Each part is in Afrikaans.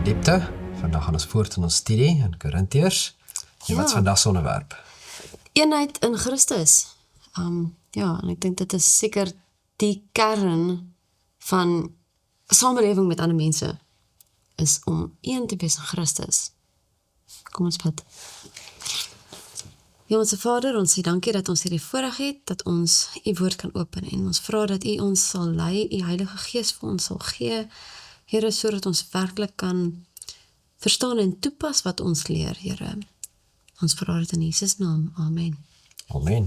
in diepte. Vandag gaan ons voort in ons studie in Korintiërs. En wat is vandag se onderwerp? Eenheid in Christus. En ek dink dit is seker die kern van samelewing met ander mense, is om een te wees in Christus. Kom ons bid. Ja, onze Vader, ons sê dankie dat ons hierdie voorreg het, dat ons u woord kan open, en ons vra dat u ons sal lei, u Heilige Gees vir ons sal gee, Here, sodat ons werklik kan verstaan en toepas wat ons leer, Here. Ons vra dit in Jesus naam. Amen. Amen.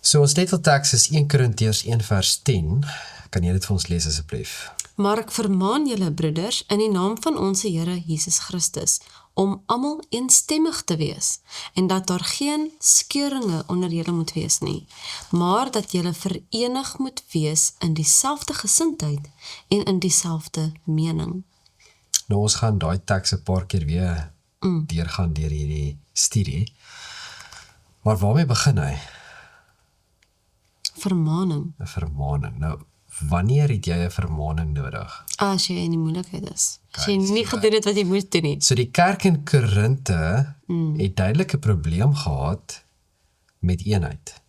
So ons titelteks is 1 Korintiërs 1 vers 10. Kan jy dit vir ons lees asseblief? Maar ek vermaan julle broeders in die naam van onze Here Jesus Christus, om almal eenstemmig te wees, en dat daar geen skeuringe onder julle moet wees nie, maar dat julle verenig moet wees in dieselfde gesindheid en in dieselfde mening. Nou ons gaan daai teks 'n paar keer weer deurgaan deur hierdie studie. Maar waarmee begin hy? Vermaning. 'n Vermaning. Nou, wanneer het jy 'n vermaning nodig? As jy in die moeilikheid is. As jy nie gedoen het wat jy moes doen nie. So die kerk in Korinthe het duidelik 'n probleem gehad met eenheid.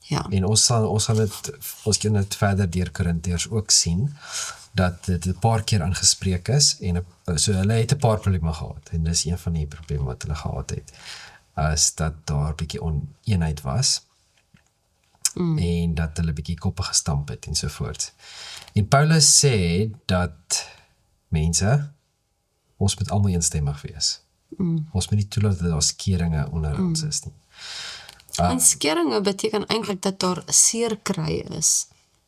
Ja. En ons kan dit verder deur Korintiërs ook sien, dat dit 'n paar keer aangespreek is, en so hulle het 'n paar probleme gehad, en dis een van die probleme wat hulle gehad het, is dat daar 'n bietjie oneenheid was, en dat hulle 'n bietjie koppe gestamp het, en so voort. En Paulus sê dat mense, ons moet almal eenstemmig wees. Ons moet nie toelaat dat daar skeringe onder ons is nie. En skeringe beteken eintlik dat daar seer kry is.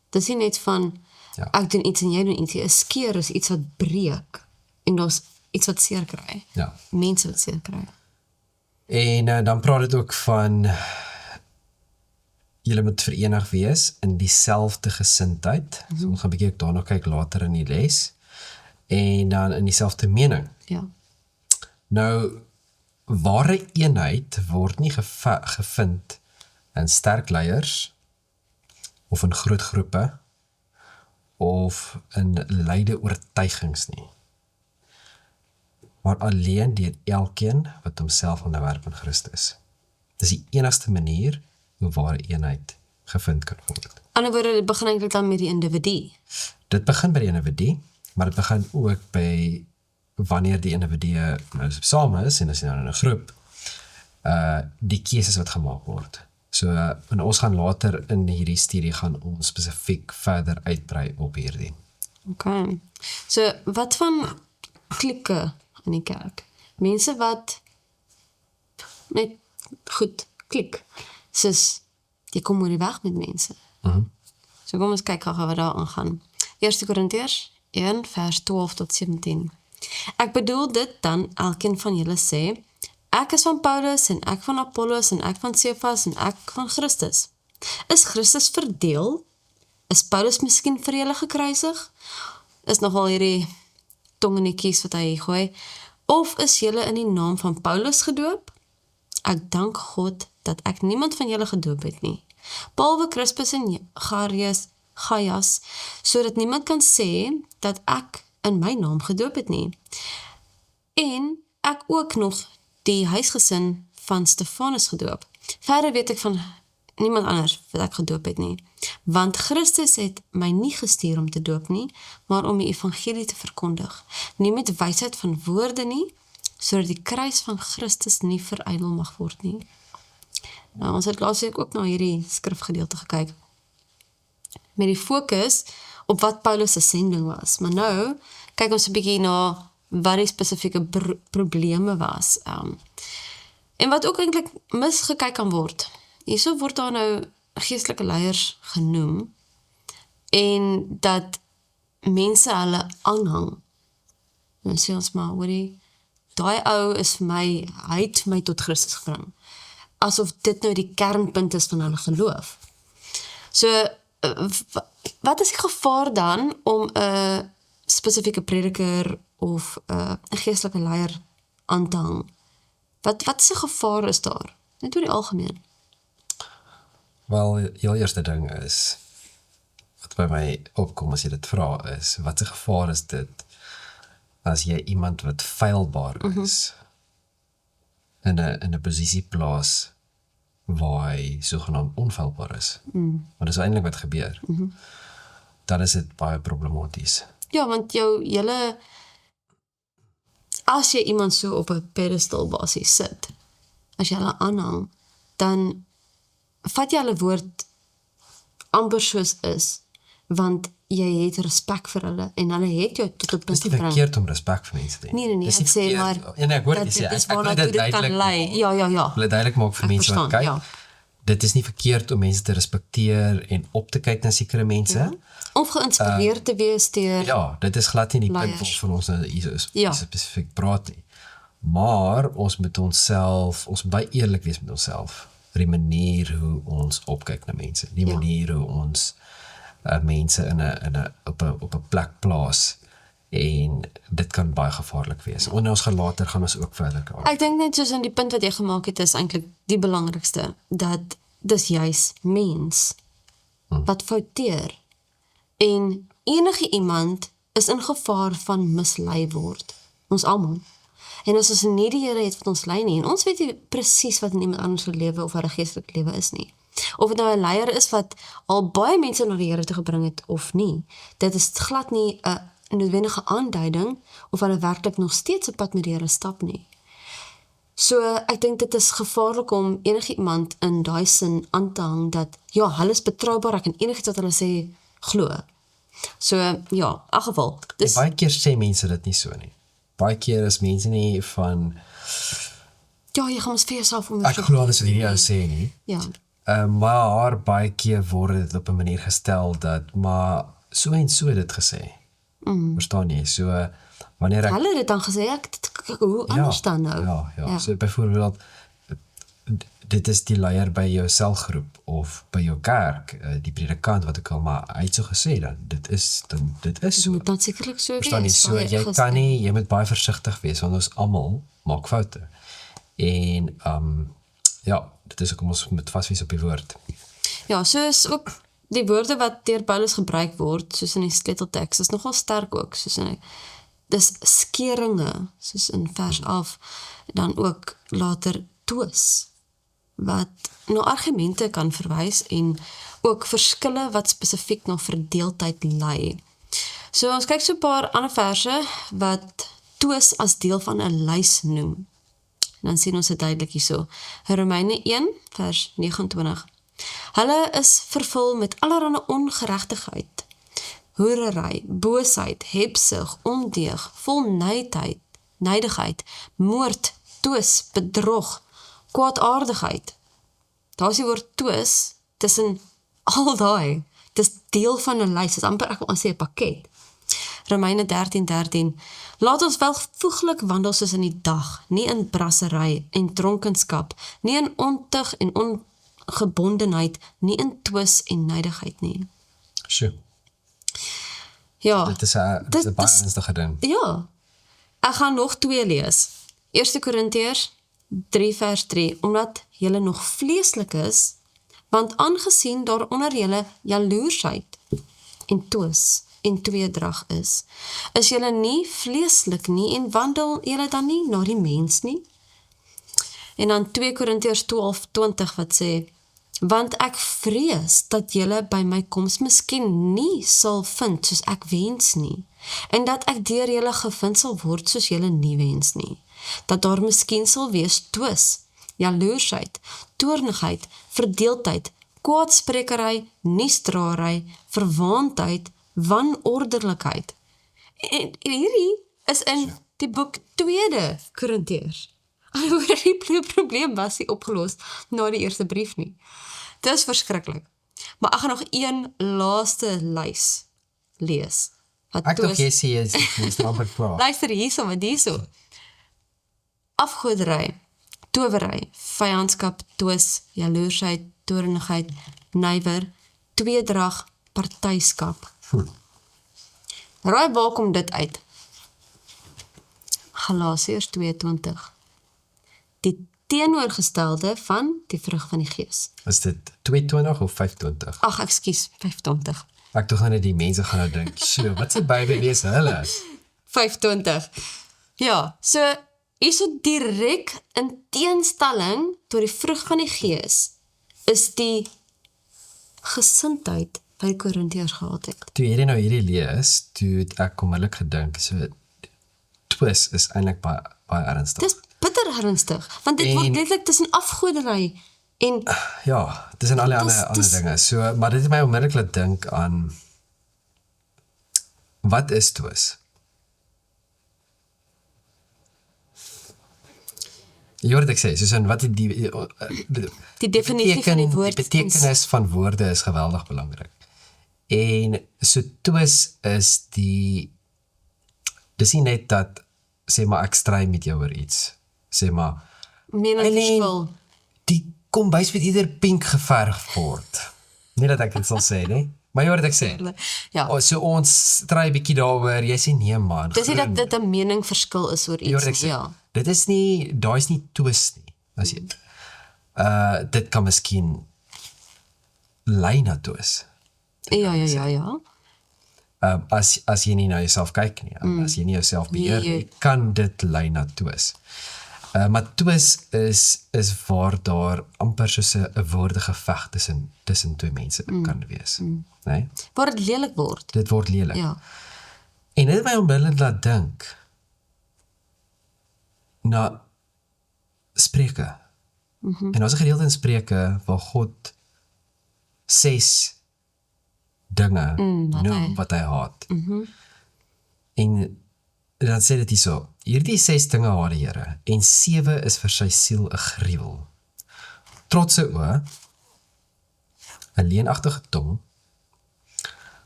Dis nie net van, ek doen iets en jy doen iets. 'n skeer is iets wat breek, en daar's iets wat seer kry. Ja. Mense wat seer kry. En dan praat dit ook van, julle moet verenig wees in dieselfde gesindheid. So ons gaan 'n bietjie ook daarna kyk later in die les. En dan in dieselfde mening. Ja. Nou, ware eenheid word nie gevind in sterk leiers, of in groot groepe, of in luide oortuigings nie. Maar alleen deur elkeen wat homself onderwerp in Christus. Dis die enigste manier hoe ware eenheid gevind kan word. Ander woorde, dit begin eintlik dan met die individu. Dit begin by die individu, maar dit begin ook by wanneer die individue nou saam is, en as jy nou in 'n groep, die keuses wat gemaak word. So, en ons gaan later in hierdie studie gaan ons spesifiek verder uitbrei op hierdie. Okay. So, wat van klikke in die kerk? Mense wat net goed klik. Soos, jy kom oor die weg met mense. So kom ons kyk gou wat daar aangaan. 1 Korintiërs 1 vers 12 tot 17. Ek bedoel dit dan, elkeen van julle sê, ek is van Paulus, en ek van Apollos, en ek van Cephas, en ek van Christus. Is Christus verdeel? Is Paulus miskien vir julle gekruisig? Is nogal hierdie tong in die kies wat hy gooi. Of is julle in die naam van Paulus gedoop? Ek dank God dat ek niemand van julle gedoop het nie, behalwe Crispus en Gaius, sodat niemand kan sê dat ek in my naam gedoop het nie. En ek ook nog die huisgesin van Stefanus gedoop. Verder weet ek van niemand anders wat ek gedoop het nie, want Christus het my nie gestuur om te doop nie, maar om die evangelie te verkondig, nie met wysheid van woorde nie, sodat die kruis van Christus nie verydel mag word nie. Nou, ons het laasweek ook na hierdie skrifgedeelte gekyk, met die fokus op wat Paulus se sending was. Maar nou, kyk ons 'n bietjie na wat die spesifieke probleme was. En wat ook eintlik misgekyk kan word. Hierso word daar nou geestelike leiers genoem, en dat mense hulle aanhang. En sê ons maar, hoorie, daai ou is vir my, hy het my tot Christus gebring. Asof dit nou die kernpunt is van hulle geloof. So, wat is die gevaar dan om 'n spesifieke prediker of 'n geestelike leier aan te hang? Wat se gevaar is daar? Net oor die algemeen. Wel, die heel eerste ding is, wat by my opkom as jy dit vra, is, wat se gevaar is dit as jy iemand wat feilbaar is, in 'n posisie plaas waar hy sogenaamd onfeilbaar is, want dis eintlik wat gebeur, dan is dit baie problematies. Ja, want as jy iemand so op 'n pedestal basis sit, as jy hulle aanhang, dan vat jy hulle woord amper soos is, want jy het respek vir hulle, en hulle het jou tot 'n Dis punt nie gebring. verkeerd om respek vir mense te hê. Nee, Dis ek nie sê verkeerd- maar, Ja, nee, ek hoor dat wat jy dit sê. is Ek wil waarna dit toe dit kan duidelik lei. maak. Ja. Ek wil dit duidelik maak vir Ek mense wat verstaan, kyk. ja. Dit is nie verkeerd om mense te respekteer en op te kyk na sekere mense. Of geïnspireerd te wees deur, Ja, dit is glad nie die punt Leiers. van ons hier is Ja. spesifiek praat nie. Maar ons moet baie eerlik wees met onsself. Die manier hoe ons opkyk na mense, die Ja. manier hoe ons mense op 'n plek plaas, en dit kan baie gevaarlik wees. En ons later gaan ons ook verder kyk. ek dink net soos in die punt wat jy gemaak het, is eintlik die belangrikste, dat dis juis mens wat fouteer, en enige iemand is in gevaar van mislei word, ons almal. En as ons nie die Here het wat ons lei nie, en ons weet nie presies wat in iemand anders se lewe of haar geestelike lewe is nie, of dit nou 'n leier is wat al baie mense na die Here toe gebring het of nie, dit is glad nie 'n noodwendige aanduiding of hulle werklik nog steeds 'n pad met die Here stap nie. So ek dink dit is gevaarlik om enigiemand in daai sin aan te hang dat ja, hulle is betroubaar, ek kan enigiets wat hulle sê glo. So ja, in elk geval, dis Baie keer sê mense dit nie so nie. Baie keer is mense nie van, ja, jy gaan ons vir jouself ek ondersoek. glo dis wat hierdie ou sê nie. Ja. Maar baie keer word dit op 'n manier gestel dat, maar so en so dit gesê. Verstaan jy? So, wanneer ek Hulle het dit dan gesê, hoe anders dan nou? Ja. So byvoorbeeld, dit is die leier by jou selgroep of by jou kerk, die predikant wat ook al, maar hy het so gesê dan, dit is Dit so. moet dan sekerlik so Verstaan jy? wees. So, baie jy gestel. kan nie, jy moet baie versigtig wees, want ons almal maak foute. En, ja, dit is ook om ons moet vaswees op die woord. Ja, so is ook die woorde wat deur Paulus gebruik word, soos in die sleutelteks, is nogal sterk ook, soos in dis skeringe, soos in vers 11, dan ook later twis, wat na argumente kan verwys, en ook verskille wat spesifiek na verdeeldheid lei. So ons kyk so 'n paar ander verse wat twis as deel van 'n lys noem. Dan sien ons dit duidelik hierso. Romeine 1 vers 29. Hulle is vervul met allerlei ongeregtigheid, hoerery, boosheid, hebsug, ondeug, volnydigheid, moord, twis, bedrog, kwaadaardigheid. Daar is die woord twis tussen al daai. Dis deel van 'n lys, dis amper ek wil sê 'n pakket. Romeine 13:13. Laat ons welvoeglik wandel soos in die dag, nie in brassery en dronkenskap, nie in ontug en ongebondenheid, nie in twis en nydigheid nie. Sjoe, Ja, dit is 'n Dit baie is- ernstige ding. ja. Ek gaan nog 2 lees. 1 Korintiërs 3 vers 3. Omdat julle nog vleeslik is, want aangesien daar onder julle jaloersheid en twis en tweedrag is julle nie vleeslik nie en wandel julle dan nie na die mens nie. En dan 2 Korintiërs 12:20 wat sê, want ek vrees dat julle by my koms miskien nie sal vind soos ek wens nie, en dat ek deur julle gevind sal word soos julle nie wens nie, dat daar miskien sal wees twis, jaloersheid, toornigheid, verdeeldheid, kwaadsprekery, niesdraery, verwaandheid, wanordelijkheid. En hierdie is in die boek 2 Korintiërs. Alhoewel die probleem was nie opgelos na die eerste brief nie. Dit is verskriklik. Maar ek gaan nog een laaste lys lees. Wat Ek dink twis- jy sê jy is amper klaar. Luister hierso, met hierso. Afgoderry, towery, vyandskap, twis, jaloersheid, toornigheid, nywer, tweedrag, partyskap. Raai waar kom dit uit? Galasiërs 2:20. Die teenoorgestelde van die vrug van die gees. Is dit 22 of 25? Ag, ekskuus, 5:20. Ek dink net die mense gaan nou dink, "Sjoe, wat se Bybel lees hulle?" 25. Ja, so hierso direk in teenstelling tot die vrug van die gees is die gesindheid by die Korintiërs gehad het. Toe hierdie nou hierdie lees, toe het ek onmiddellik gedink, so twis is eintlik baie ernstig. Dis bitter ernstig, want dit word letterlik tussen afgoderry en Ja, dis en alle ander dinge. So, maar dit het my onmiddellik laat dink aan wat is twis? Jy hoor wat ek sê, soos in wat die definisie van die woord. Die betekenis van woorde is geweldig belangrik. En so twis is dis nie net dat, sê maar ek stry met jou oor iets, sê maar, meningsverskil. die kombuis moet ieder pink geverf word. Nie dat ek dit sal sê, nie? Maar jy hoor wat ek sê. Ja. So ons stry bietjie daaroor, jy sê nee man. Dis nie dat dit 'n meningverskil is oor Jy hoor iets wat ek nie, sê. ja. Dit is nie, daar is nie twist nie. As jy, dit kan miskien lei na twist. Ja. As jy nie na jouself kyk nie, as jy nie jouself beheer nie, kan dit lei na twis. Maar twis is waar daar amper soos 'n woordegeveg tussen twee mense kan wees. Nee? Waar dit lelik word. Dit word lelik. Ja. En dit het my onmiddellik laat dink na Spreuke. En ons gedeelte in Spreuke waar God 6 dinge noem wat hy haat. En dan sê dit hierso, hierdie 6 dinge haat die Here, en 7 is vir sy siel 'n gruwel. Trotse oë, 'n leenagtige tong,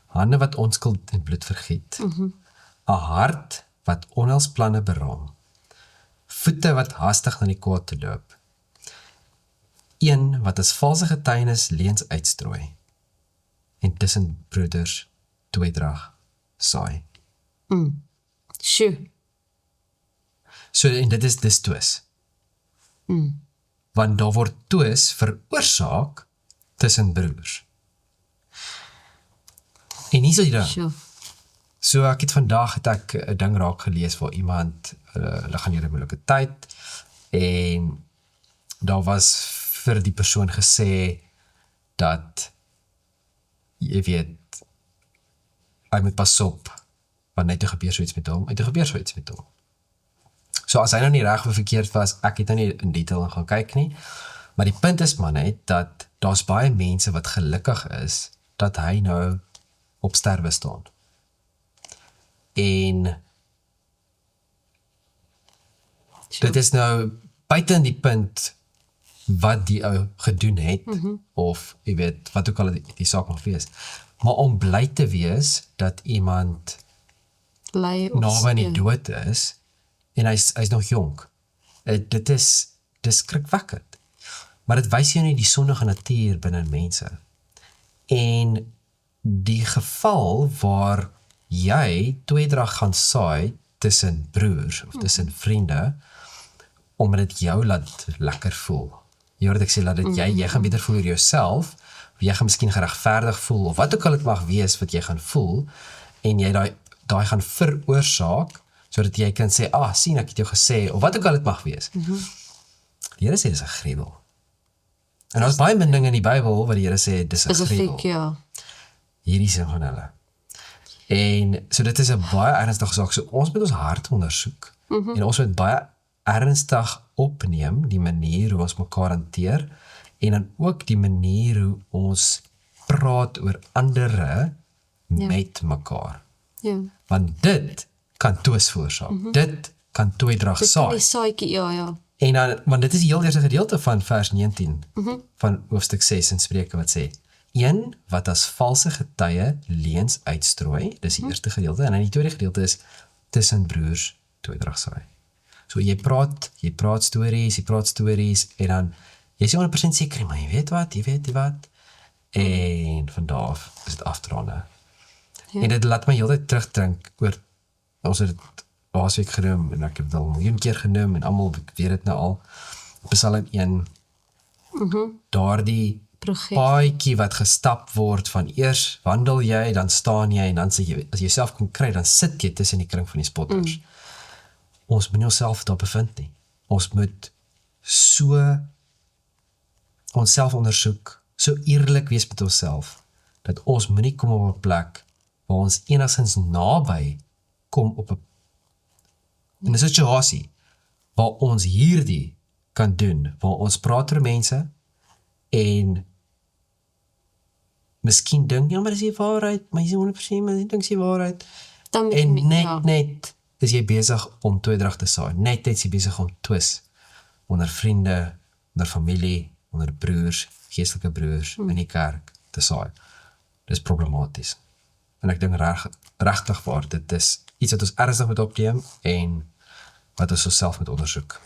hande wat onskuld en bloed vergiet, 'n hart wat onheilsplanne beraam, voete wat hastig na die kwaad te loop, een wat as valse getuienis leuns uitstrooi, en tussen broeders tweedrag saai. Sjoe. So, en dit is dis twis. Want daar word twis veroorsaak tussen broers. En hier is die ding. Sjoe. So ek het vandag 'n ding raak gelees waar iemand, hulle gaan hierdie moeilike tyd, en daar was vir die persoon gesê dat, jy weet, hy moet pas op, want net gebeur so iets met hom, So as hy nou nie reg of verkeerd was, ek het nou nie in detail gaan kyk nie, maar die punt is maar net, dat daar's baie mense wat gelukkig is, dat hy nou op sterwe staan. En dit is nou buiten die punt wat die ou gedoen het, of jy weet, wat ook al die saak mag wees. Maar om bly te wees, dat iemand naby aan die dood is, en hy's nog jonk. Dis skrikwekkend. Maar dit wys jou nie die sondige natuur binne mense. En die geval waar jy tweedrag gaan saai tussen broers, of tussen vriende, omdat dit jou laat lekker voel. Jy hoor wat ek sê, laat dit jy gaan beter voel oor jouself, of jy gaan miskien geregverdig voel, of wat ook al dit mag wees wat jy gaan voel, en jy daai gaan veroorsaak, sodat jy kan sê, sien ek het jou gesê, of wat ook al dit mag wees. Die Here sê, dis 'n gruwel. En daar's baie min dinge in die Bybel wat die Here sê, dis 'n gruwel. Ja. Hierdie is van hulle. En so dit is 'n baie ernstige saak. So ons moet ons hart ondersoek, en ons moet baie ernstig opneem die manier hoe ons mekaar hanteer, en dan ook die manier hoe ons praat oor andere met mekaar. Ja. Want dit kan twis veroorsaak. Dit kan tweedrag Dit kan saai. die saadjie, ja. En dan, want dit is die heel eerste gedeelte van vers 19 van hoofstuk 6 in Spreuke wat sê, een wat as valse getuie leuns uitstrooi, dis die eerste gedeelte, en dan die tweede gedeelte is tussen broers tweedrag saai. So jy praat stories, en dan, jy is 100% seker, maar jy weet wat, en van daar af is dit afdraande. En dit laat my heeltyd terugdink oor, ons het dit laasweek genoem, en ek heb het al 1 miljoen keer genoem, en almal weet dit nou al, Psalm 1, daardie paadjie wat gestap word van eers wandel jy, dan staan jy en dan sê jy, as jy jouself kan kry, dan sit jy tussen die kring van die spotters. Ons moet nie onsself daar bevind nie. Ons moet so onsself ondersoek, so eerlik wees met onsself, dat ons moenie kom op 'n plek waar ons enigstens naby kom op 'n situasie waar ons hierdie kan doen, waar ons praat oor mense en miskien dink, ja, maar dis die waarheid, maar jy sê 100%, maar jy dink dis die waarheid. Dan moet En jy- net is jy besig om tweedrag te saai. Net is jy besig om twis onder vriende, onder familie, onder broers, geestelike broers in die kerk te saai. Dis problematies. En ek dink regtig waar, dit is iets wat ons ernstig moet opneem en wat ons osself moet ondersoek.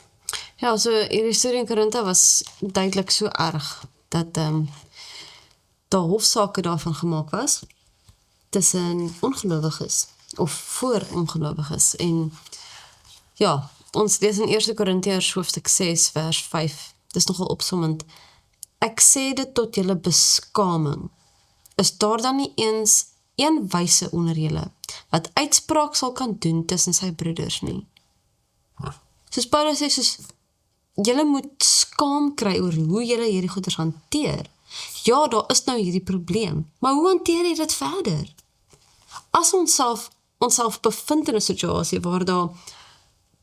Ja, so hierdie storie in Korinthe was duidelik so erg, dat daar hofsaake daarvan gemaak was, tussen ongelowiges, of voor ongelowiges, en ja, ons lees in 1 Korintiërs hoofstuk 6 vers 5, dis nogal opsommend, ek sê dit tot julle beskaming, is daar dan nie eens een wyse onder julle, wat uitspraak sal kan doen tussen sy broeders nie. Soos Paulus sê, soos, julle moet skaam kry oor hoe julle hierdie goeders hanteer. Ja, daar is nou hierdie probleem, maar hoe hanteer jy dit verder? As onsself bevind in 'n situasie waar daar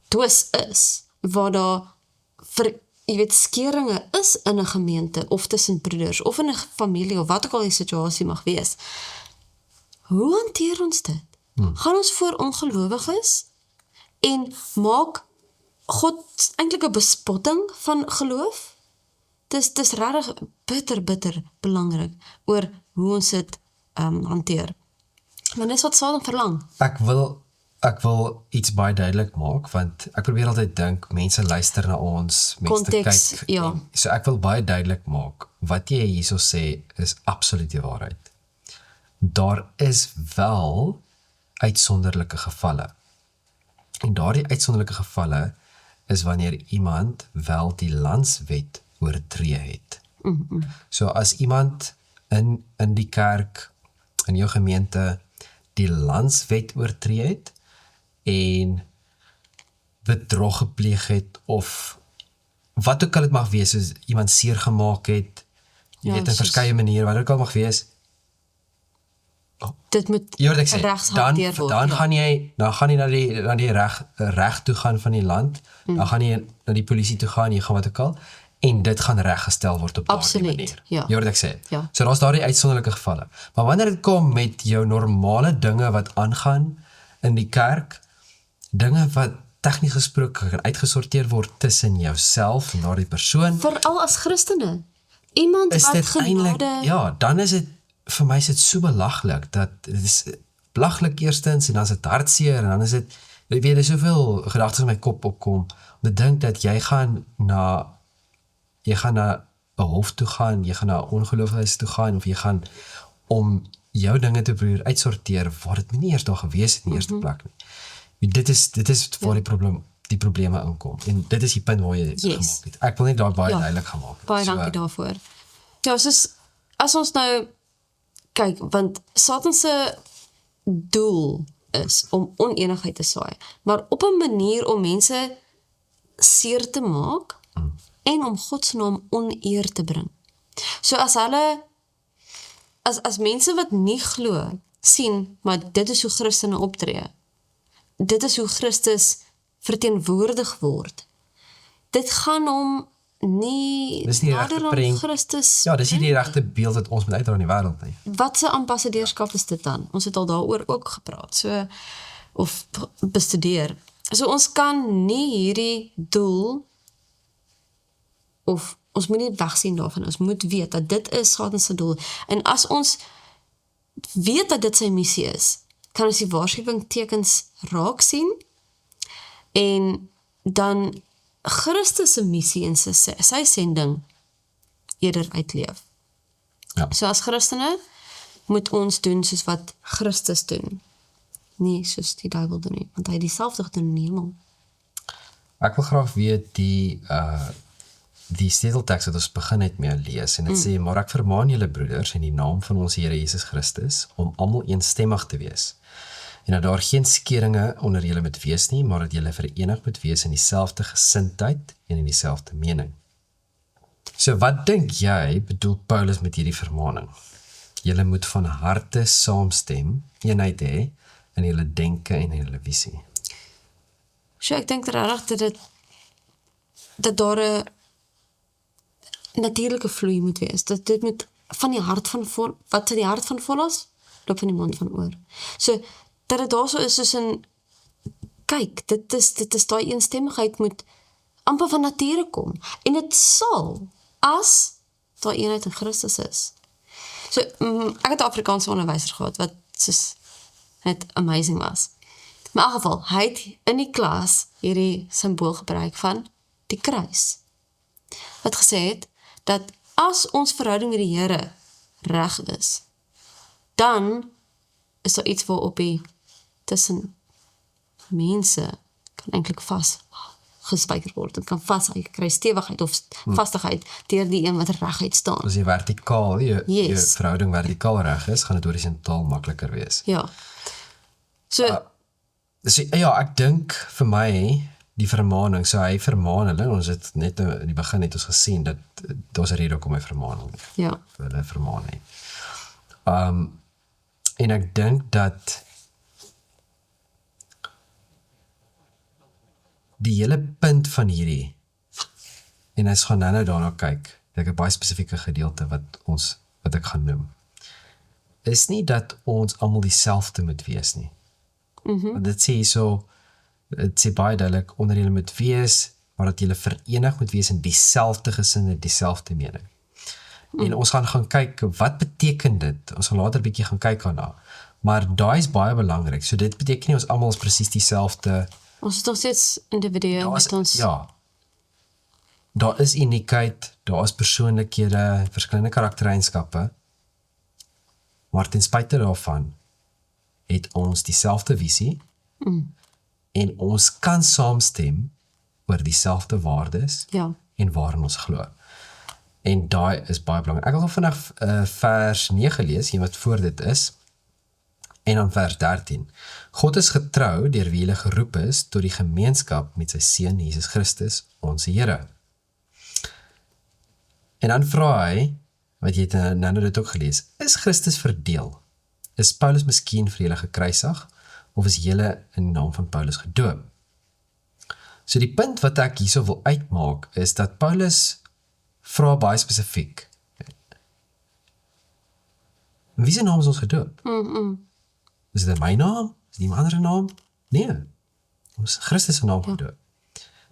twis is, waar daar skeringe is in 'n gemeente, of tussen broeders, of in 'n familie, of wat ook al die situasie mag wees, hoe hanteer ons dit? Gaan ons voor ongelowiges en maak God eintlik 'n bespotting van geloof? Dis regtig bitter belangrik oor hoe ons dit hanteer. Maar dis wat Satan verlang. Ek wil iets baie duidelik maak, want ek probeer altyd dink, mense luister na ons, mense Konteks, kyk, ja. So ek wil baie duidelik maak, wat jy hierso sê, is absoluut die waarheid. Daar is wel uitsonderlike gevalle. En daardie uitsonderlike gevalle is wanneer iemand wel die landswet oortree het. So as iemand in die kerk, in jou gemeente, die landswet oortree het en bedrog gepleeg het, of wat ook al dit mag wees, soos iemand seer gemaak het, jy weet, in soos- verskeie maniere, wat ook al mag wees, Dit moet jy hoor wat ek sê, regs dan hanteer word. Ja. gaan jy na die reg toe gaan van die land, dan gaan jy na die polisie toe gaan, jy gaan wat ook al, en dit gaan reggestel word op daardie Absoluut, manier. ja. Jy hoor wat ek sê? Ja. So daar's daardie uitsonderlike gevalle. Maar wanneer dit kom met jou normale dinge wat aangaan in die kerk, dinge wat tegnies gesproke kan uitgesorteer word tussen jouself en daardie persoon, Veral as Christene. Iemand is wat dit eintlik, genade... ja, dan is dit, vir my is dit so belaglik, dat dit is belaglik eerstens, en dan is dit hartseer, en dan is dit, jy weet, er is soveel gedagtes in my kop opkom, om te dink dat jy gaan na 'n hof toe gaan, jy gaan na 'n ongeloofhuis toe gaan, of jy gaan om jou dinge te probeer uitsorteer, waar dit nie eers daar gewees het in die eerste plek nie. Dit is waar die probleme inkom, en dit is die punt waar jy gemaak het. Ek wil net daar baie duidelik gemaak het. Baie dankie daarvoor. Ja, soos, as ons nou kyk, want Satan se doel is om oneenigheid te saai, maar op 'n manier om mense seer te maak en om God se naam oneer te bring. So as hulle as mense wat nie glo sien, maar dit is hoe Christene optree. Dit is hoe Christus verteenwoordig word. Dit gaan om nie Dis nie die nader regte aan prent. Christus. Ja, dis nie die regte beeld wat ons moet uitdra in die wêreld nie. Wat se ambassadeurskap is dit dan? Ons het al daaroor ook gepraat, so of bestudeer. So ons kan nie hierdie doel, of ons moet nie wegsien daarvan, ons moet weet dat dit is Satan se doel. En as ons weet dat dit sy missie is, kan ons die waarskuwingstekens raak sien en dan Christus se missie en sy sending eerder uitleef. Ja. So as Christene moet ons doen soos wat Christus doen. Nie soos die duiwel doen nie, want hy het dieselfde gedoen in die hemel. Ek wil graag weet die sleutelteks wat ons begin het mee lees, en dit sê, maar ek vermaan julle broeders in die naam van ons Here Jesus Christus, om almal eensstemmig te wees, en dat daar geen skeringe onder julle moet wees nie, maar dat julle verenig moet wees in dieselfde gesindheid en in dieselfde mening. So wat dink jy bedoel Paulus met hierdie vermaaning? Julle moet van harte saamstem, eenheid hê in julle denke en in julle visie. So ek dink regtig dat daar 'n natuurlike vloei moet wees. Dat dit moet van die hart van vol, wat uit die hart van vol is, loop van die mond van oor. So dat dit daar so is soos in kyk, dit is daai eensstemmigheid moet amper van nature kom. En dit sal as daai eenheid in Christus is. So ek het 'n Afrikaanse onderwyser gehad wat soos net amazing was. Maar in elk geval, hy het in die klas hierdie simbool gebruik van die kruis. Wat gesê het, dat as ons verhouding met die Here reg is, dan is daar iets waarop die tussen mense kan eintlik vas gespijker word. Dit kan vas, jy kry stewigheid of vastigheid deur die een wat reguit staan. As jy vertikaal, jou Yes. verhouding vertikaal reg is, gaan dit horisontaal makliker wees. Ja. So, So ja, ek dink vir my, die vermaaning, so hy vermaan hulle, ons het net in die begin het ons gesien, dat daar's 'n rede hoekom hy vermaan ja. hulle vermaan het. En ek dink dat die hele punt van hierdie, en ons gaan nou daarna kyk, ek 'n baie spesifieke gedeelte wat ek gaan noem, is nie dat ons almal dieselfde moet wees nie. Want dit sê so, dit sê baie duidelik, onder julle moet wees, maar dat julle verenig moet wees in dieselfde gesin en dieselfde mening. En ons gaan kyk, wat beteken dit? Ons gaan later 'n bietjie gaan kyk daarna. Maar daai is baie belangrik. So dit beteken nie ons almal is presies dieselfde. Ons is nog steeds individue met ons. Ja. Daar is uniekheid, daar is persoonlikhede, verskillende karaktereienskappe. Maar ten spyte daarvan het ons dieselfde visie en ons kan saamstem oor dieselfde waardes Ja. en waarin ons glo. En daai is baie belangrik. Ek wil vanaf vers 9 lees, hier wat voor dit is, en dan vers 13. God is getrou deur wie julle geroep is tot die gemeenskap met sy Seun Jesus Christus, ons Here. En dan vra hy, wat jy het nou dit ook gelees, is Christus verdeel? Is Paulus miskien vir julle gekruisig, of is julle in die naam van Paulus gedoop? So die punt wat ek hierso wil uitmaak, is dat Paulus vra baie spesifiek. In wie se naam is ons gedoop? Is dit in my naam? Is dit in 'n ander naam? Nee. Ons Christus se naam gedoop.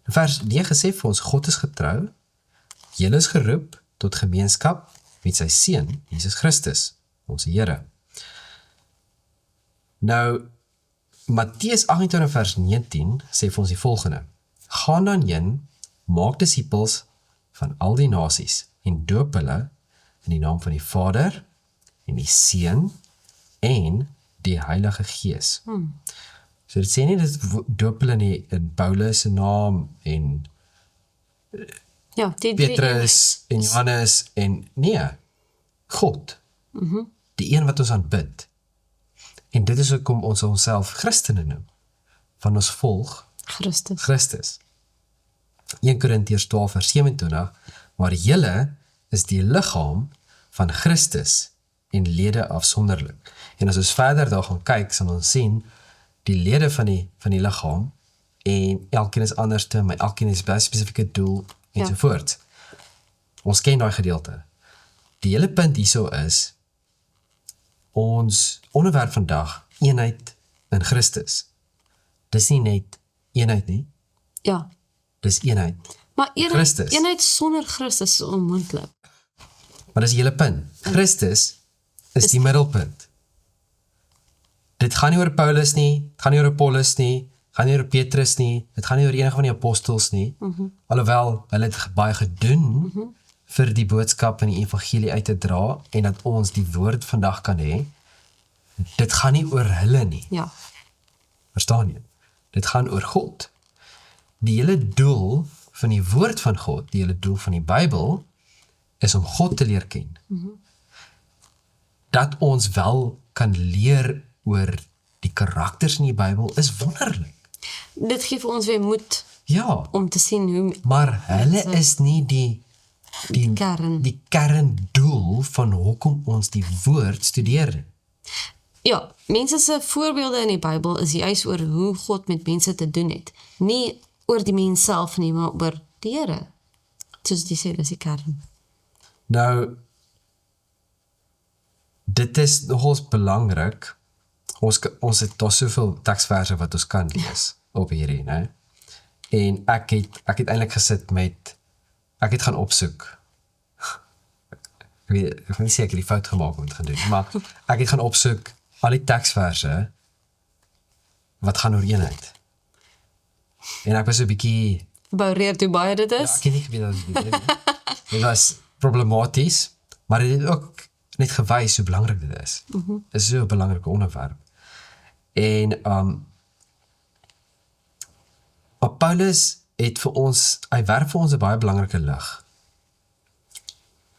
In vers 9 sê vir ons, God is getrou, julle is geroep tot gemeenskap met sy Seun, Jesus Christus, ons Here. Nou, Matteus 28 vers 19 sê vir ons die volgende, gaan dan heen, maak disippels van al die nasies en doop hulle in die naam van die Vader en die Seun en die Heilige Gees. So dit sê nie dit doop hulle nie in Paulus se naam en Ja, die Petrus en Johannes en nee, God. Die een wat ons aanbid. En dit is hoekom ons onsself Christene noem. Van ons volg Christus. 1 Korintiërs 12 vers 27, maar julle is die liggaam van Christus en lede afsonderlik. En as ons verder daar gaan kyk, sal ons sien die lede van die liggaam en elkeen is anders te, maar elkeen is by 'n spesifieke doel ensovoorts. Ons ken daai gedeelte. Die hele punt hierso is ons onderwerp vandag, eenheid in Christus. Dis nie net eenheid nie, Ja. dis eenheid. Maar Christus. eenheid sonder Christus is onmoontlik. Maar dis die hele punt. Christus is die middelpunt. Dit gaan nie oor Paulus nie, dit gaan nie oor Apollos nie, dit gaan nie oor Petrus nie, dit gaan nie oor enige van die apostels nie. Alhoewel, hulle het baie gedoen vir die boodskap en die evangelie uit te dra en dat ons die woord vandag kan hê. Dit gaan nie oor hulle nie. Ja. Verstaan jy? Dit gaan oor God. Die hele doel van die woord van God, die hele doel van die Bybel, is om God te leer ken. Dat ons wel kan leer oor die karakters in die Bybel is wonderlik. Dit gee vir ons weer moed Ja, om te sien hoe maar hulle is nie die kerndoel van hoekom ons die woord studeer. Ja, mense se voorbeelde in die Bybel is juis oor hoe God met mense te doen het. Nie oor die mens self nie, maar oor die Here. Soos die sê, dis die kern. Nou, dit is nogals belangrik. Ons het daar soveel teksverse wat ons kan lees op hierdie, né? En ek het eintlik gesit met, ek het gaan opsoek. Ek wil nie sê ek het die fout gemaak om te gaan doen, maar ek het gaan opsoek al die teksverse wat gaan oor eenheid. En ek was so 'n bietjie Boureer hoe baie dit ja, is. ek het nie geweet dat dit was problematies, maar dit het ook net gewys hoe belangrik dit is. Dit is so 'n belangrike onderwerp. En maar Paulus het vir ons, hy werp vir ons 'n baie belangrike lig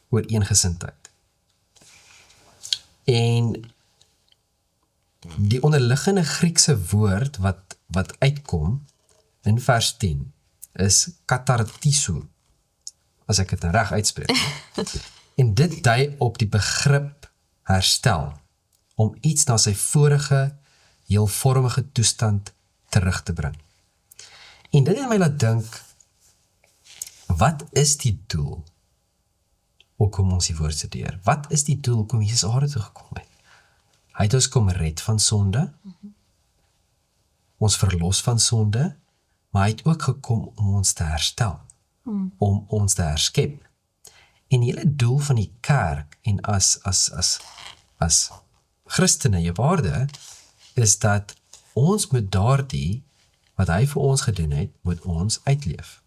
oor eensgesindheid. En die onderliggende Griekse woord wat uitkom in vers 10 is katartiso, as ek dit nou reg uitspreek. En dit dui op die begrip herstel, om iets na sy vorige, heelvormige toestand terug te bring. En dit het my laat dink, wat is die doel hoekom ons die woord studeer? Wat is die doel hoekom Jesus aarde toe gekom het? Hy het ons kom red van sonde, ons verlos van sonde, maar hy het ook gekom om ons te herstel, om ons te herskep. En die hele doel van die kerk en as Christene, jou waarde, is dat ons moet daardie, wat hy vir ons gedoen het, moet ons uitleef.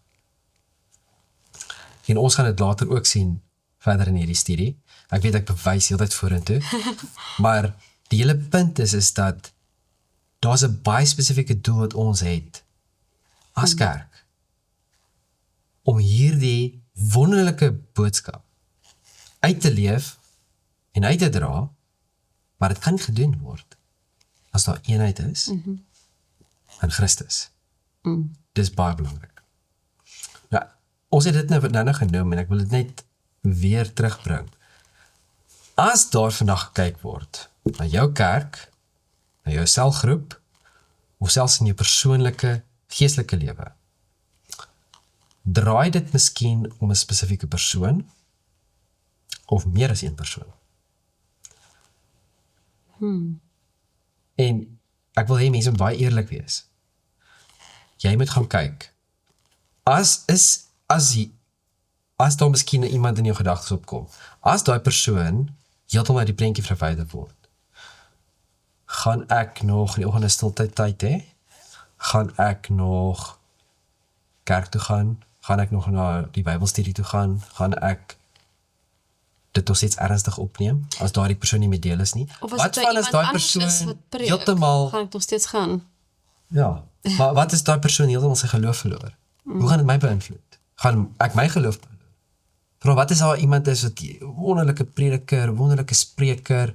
En ons gaan dit later ook sien, verder in hierdie studie. Ek weet ek bewys heeltyd vorentoe, maar die hele punt is dat daar's 'n baie spesifieke doel wat ons het as kerk, om hierdie wonderlike boodskap uit te leef en uit te dra, maar dit kan nie gedoen word as daar eenheid is in Christus. Dis baie belangrik. Nou, ons het dit nou genoem en ek wil dit net weer terugbring. As daar vandag gekyk word na jou kerk, na jou selgroep, of selfs in jou persoonlike, geestelike lewe, draai dit miskien om 'n spesifieke persoon, of meer as een persoon. En ek wil hê mense moet baie eerlik wees. Jy moet gaan kyk. As daar miskien iemand in jou gedagtes opkom, as daai persoon heeltemal uit die prentjie verwyder word, gaan ek nog in die oggende stiltyd tyd hê? Gaan ek nog kerk toe gaan? Gaan ek nog na die Bybelstudie toe gaan? Gaan ek dit nog steeds ernstig opneem, as daardie persoon nie met deel is nie? Wat van as daai persoon heeltemal, gaan ek nog steeds gaan? ja, maar wat is daai persoon heeltemal sy geloof verloor? Hoe gaan dit my beïnvloed? Gaan ek my geloof verloor? Maar wat is daar iemand is wat wonderlike prediker, wonderlike spreker,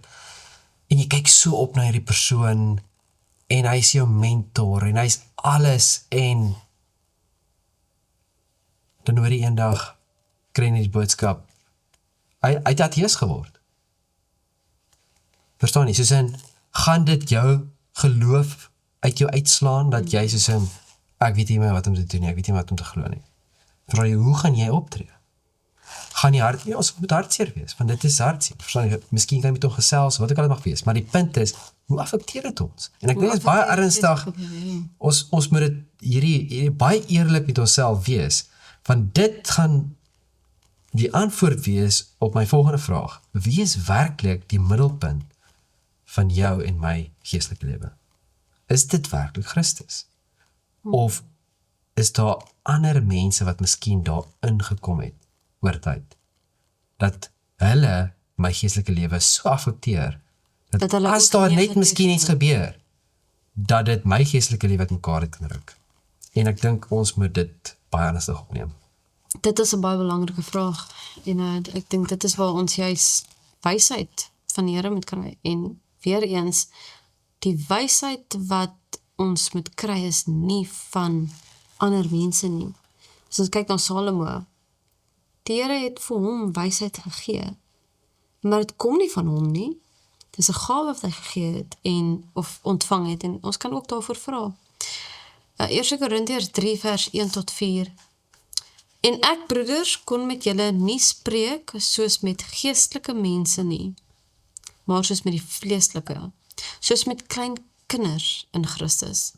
en jy kyk so op na hierdie persoon, en hy is jou mentor, en hy is alles, en dan hoor jy eendag, kry jy die boodskap, hy het atheïs geword. Verstaan nie, soos in, gaan dit jou geloof uit jou uitslaan, dat jy soos in, ek weet nie meer wat om te doen nie, ek weet nie wat om te glo nie. Vra jy, hoe gaan jy optree? Gaan jy hard, ja, ons moet hartseer wees, want dit is hartseer. Verstaan jy, miskien kan jy met hom gesels, wat ook al het mag wees, maar die punt is, hoe affekteer dit ons? En ek dink dit is baie ernstig, ons moet dit hierdie baie eerlik met onsself wees, want dit gaan die antwoord wees op my volgende vraag. Wie is werklik die middelpunt van jou en my geestelike lewe? Is dit werklik Christus? Of is daar ander mense wat miskien daar ingekom het oor tyd? Dat hulle my geestelike lewe so affekteer, dat hulle as ook daar net negatief miskien iets gebeur, dat dit my geestelike lewe uit mekaar het kan ruk. En ek dink ons moet dit baie ernstig opneem? Dit is 'n baie belangrike vraag en ek dink dit is waar ons juis wysheid van die Here moet kry en weer eens die wysheid wat ons moet kry is nie van ander mense nie. As ons kyk na Salomo, die Here het vir hom wysheid gegee, maar dit kom nie van hom nie. Dit is 'n gawe wat hy gegee het of ontvang het en ons kan ook daarvoor vra. 1 Korintiërs 3 vers 1 tot 4. En ek, broeders, kon met julle nie spreek soos met geestelike mense nie, maar soos met die vleeslike, soos met klein kinders in Christus.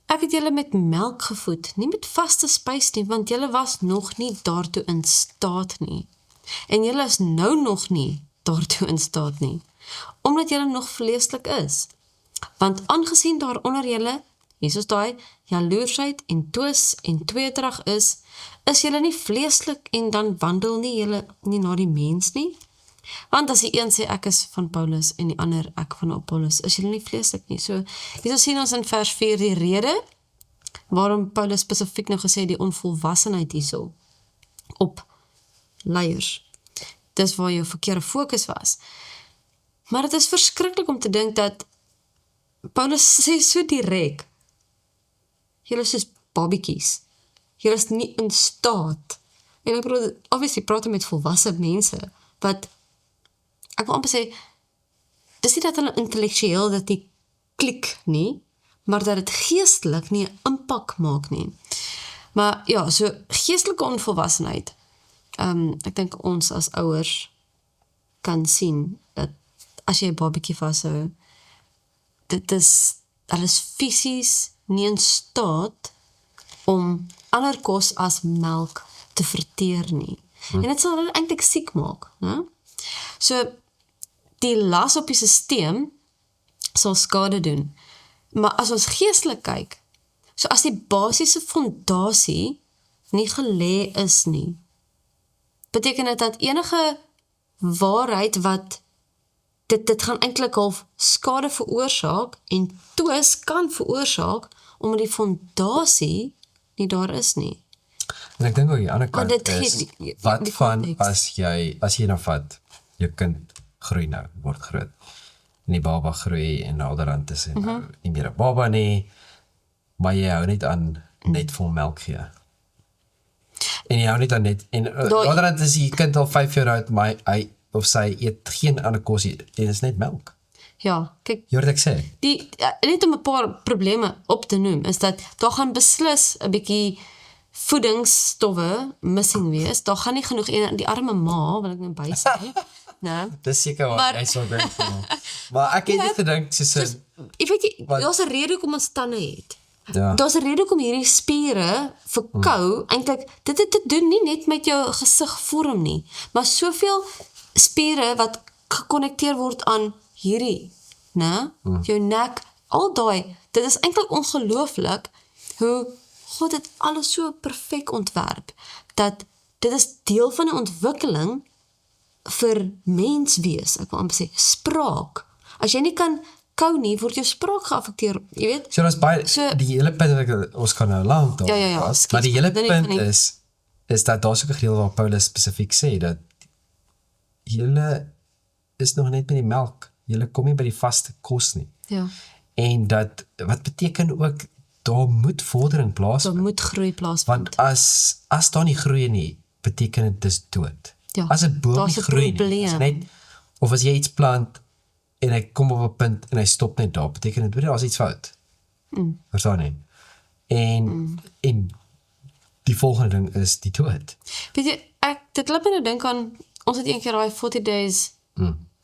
Ek het julle met melk gevoed, nie met vaste spys nie, want julle was nog nie daartoe in staat nie. En julle is nou nog nie daartoe in staat nie, omdat julle nog vleeslik is. Want aangesien daar onder julle, Jesus daai, jaloersheid en twis en tweedrag is julle nie vleeslik en dan wandel nie julle nie na die mens nie? Want as die een sê ek is van Paulus en die ander ek van Apollos, is julle nie vleeslik nie. So, hier sien ons in vers 4 die rede, waarom Paulus spesifiek nou gesê die onvolwassenheid hierso, op leiers. Dis waar jou verkeerde fokus was. Maar het is verskriklik om te dink dat Paulus sê so direk, julle is soos babiekies. Julle is nie in staat. En ek bedoel, obviously praat met volwasse mense, wat, ek wil amper sê, dis nie dat hulle intellektueel dit nie klik nie, maar dat het geestelik nie 'n impak maak nie. Maar ja, so geestelike onvolwassenheid, ek dink ons as ouers kan sien, dat as jy 'n babiekie vashou, hulle is fisies nie in staat om ander kos as melk te verteer nie. En dit sal hulle eintlik siek maak, né? So, die las op die sisteem sal skade doen. Maar as ons geestelik kyk, so as die basiese fondasie nie gelê is nie, beteken dit dat enige waarheid wat dit gaan eintlik half skade veroorsaak en twis kan veroorsaak omdat die fondasie nie daar is nie. En ek dink ook die ander kant dit is, wat van as jy nou vat, jou kind groei nou, word groot, en die baba groei en ouderhand is en nou nie meer 'n baba nie, maar jy hou net aan net vol melk gee. En jy hou net aan net, en ouderhand is die kind al 5 jaar oud, maar hy of sy eet geen ander kos, en is net melk. Ja, kyk, Jy hoor wat ek sê? net om 'n paar probleme op te noem, is dat daar gaan beslis 'n bietjie voedingsstowwe missing wees, daar gaan nie genoeg, en die arme ma, wil ek nou by sê, nee. Dis seker wat hy sal dink van. Maar ek het net gedink, Jy weet, daar's 'n rede hoekom ons tande het. ja, Daar's 'n rede hoekom hierdie spiere verkou, eintlik, dit het te doen nie net met jou gesigvorm nie, maar soveel spiere wat gekonnekteer word aan hierdie, né? Jou nek, al daai, dit is eintlik ongelooflik hoe God het alles so perfek ontwerp, dat dit is deel van 'n ontwikkeling vir menswees, ek wil amper sê, spraak. As jy nie kan kou nie, word jou spraak geaffekteer, jy weet? so daar's baie, die hele punt, ons kan nou lank daar Ja, pas, skiet, maar die hele dit nie punt van die- is dat daar soke gedeelte waar Paulus spesifiek sê, dat julle is nog net met die melk, julle kom nie by die vaste kos nie. Ja, En dat, wat beteken ook, daar moet vordering daar plaasvind. moet groei plaasvind. Want as daar nie groei nie, beteken dit dis dood. Ja, As 'n boom daar's nie 'n groei nie, probleem. is net, of as jy iets plant, en hy kom op 'n punt, en hy stop net daar, beteken dit, weet jy, daar's iets fout. Verstaan nie? En die volgende ding is die dood. Weet jy, dit laat my nou dink aan, ons het een keer daai 40 days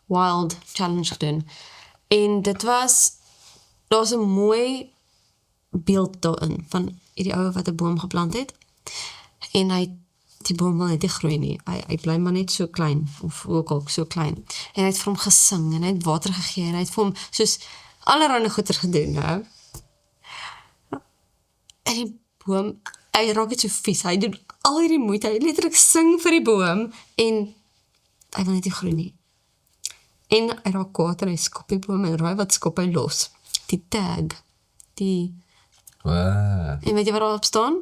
wild challenge gedoen, en dit was, daar's 'n mooi beeld daarin, van hierdie ou wat 'n boom geplant het, en die boom wil net nie groei nie, hy bly maar net so klein, of ook al so klein, en hy het vir hom gesing, en hy het water gegee, en hy het vir hom soos allerhande goeie gedoen, nou. En die boom, hy raak net so vies, hy doen al hierdie moeite, hy letterlik sing vir die boom, en hy wil net nie groei nie. En hy raak kwaad, en hy skop die boom, en raai wat skop hy los? Die tag, Wow. en weet jy wat daarop staan?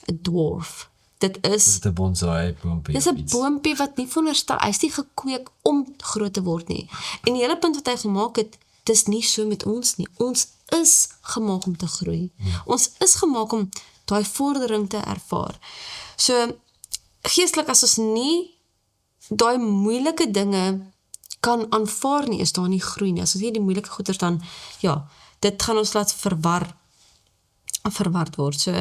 'n dwarf. Dit is Dit 'n bonsai boompie. Dis 'n boompie wat nie veronderstel, hy's nie gekweek om groot te word nie. En die hele punt wat hy gemaak het, dis nie so met ons nie. Ons is gemaak om te groei. Ons is gemaak om daai vordering te ervaar. So, geestelik as ons nie daai moeilike dinge kan aanvaar nie, is daar nie groei nie. As ons nie die moeilike goeders dan, ja, dit gaan ons laat verward word. So,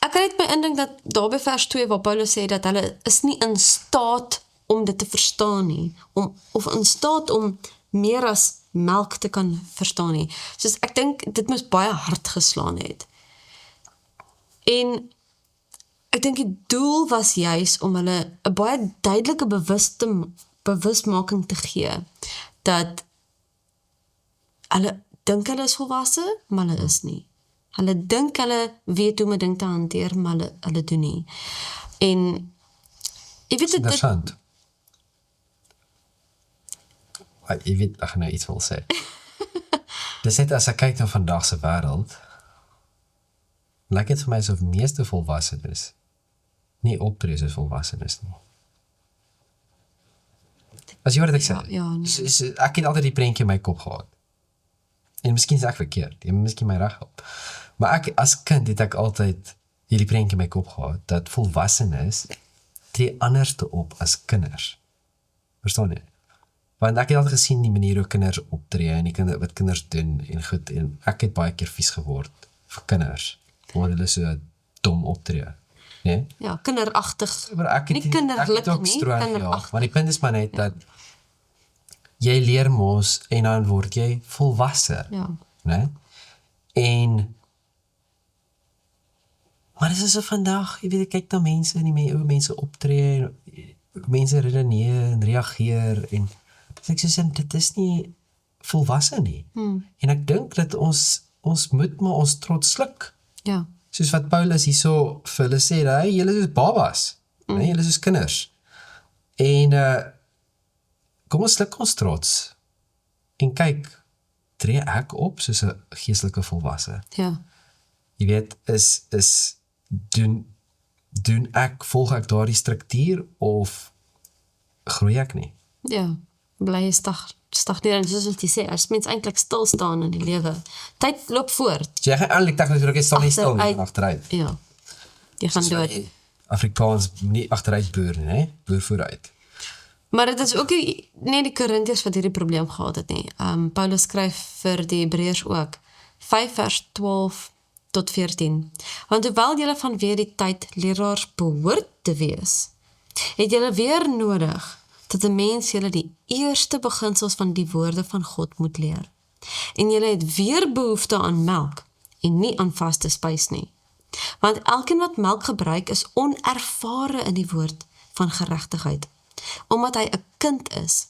ek kan net my indink dat daar by vers 2 waar Paulus sê dat hulle is nie in staat om dit te verstaan nie, of in staat om meer as melk te kan verstaan nie. Soos ek dink dit moes baie hard geslaan het. En ek dink die doel was juis om hulle 'n baie duidelike bewusmaking te gee dat hulle dink hulle is volwasse, maar hulle is nie. Hulle dink hulle weet hoe om 'n ding te hanteer, maar hulle doen nie. En jy weet dit Interessant. Jy weet, ek gaan nou iets wil sê. Dis net as ek kyk na vandag se wêreld, lyk dit vir my asof meeste volwassenes nie optree soos volwassenes nie. As jy hoor wat ek sê, nee. ek het altyd die prentjie in my kop gehad. En miskien is ek verkeerd, jy moet miskien my reg help. Maar ek, as kind het ek altyd hierdie prentjie in my kop gehad, dat volwassenes tree anderste op as kinders. Verstaan jy? Want ek het altyd gesien die manier hoe kinders optree en die wat kinders doen en goed, en ek het baie keer vies geword vir kinders, omdat hulle so dom optree. Nee? Ja, kinderagtig. Maar ek het nie kinderlik ook nie, stroom, ja, kinderagtig. maar die punt is maar net dat jy leer mos en dan word jy volwasse. Ja. Né? En maar dis is so vandag, jy weet ek kyk na mense en hoe mense optree, hoe mense redeneer en reageer en ek sê dit is nie volwasse nie. En ek dink dat ons moet maar ons trots sluk. Ja. Soos wat Paulus hierso vir hulle sê, hey, julle is babas, nee, julle is soos kinders. En kom ons sluk ons trots en kyk, tree ek op soos 'n geestelike volwasse. Ja. Jy weet, volg ek daardie struktuur of groei ek nie? Ja. Bly stagneer, soos wat jy sê, as mens eintlik stil staan in die lewe. Tyd loop voort. So jy gaan eintlik tegnies staan nie stil nie, agteruit. Ja. Jy gaan dood. Afrikaans nie agteruit boer nie, hè? Boer vooruit. Maar dit is ook nie die Korintiërs wat hierdie probleem gehad het nie. Paulus skryf vir die Hebreërs ook. 5 vers 12 tot 14. Want hoewel julle vanweë die tyd leraars behoort te wees, het julle weer nodig dat 'n mens julle die eerste beginsels van die woorde van God moet leer. En julle het weer behoefte aan melk en nie aan vaste spys nie. Want elkeen wat melk gebruik is onervare in die woord van geregtigheid, omdat hy 'n kind is.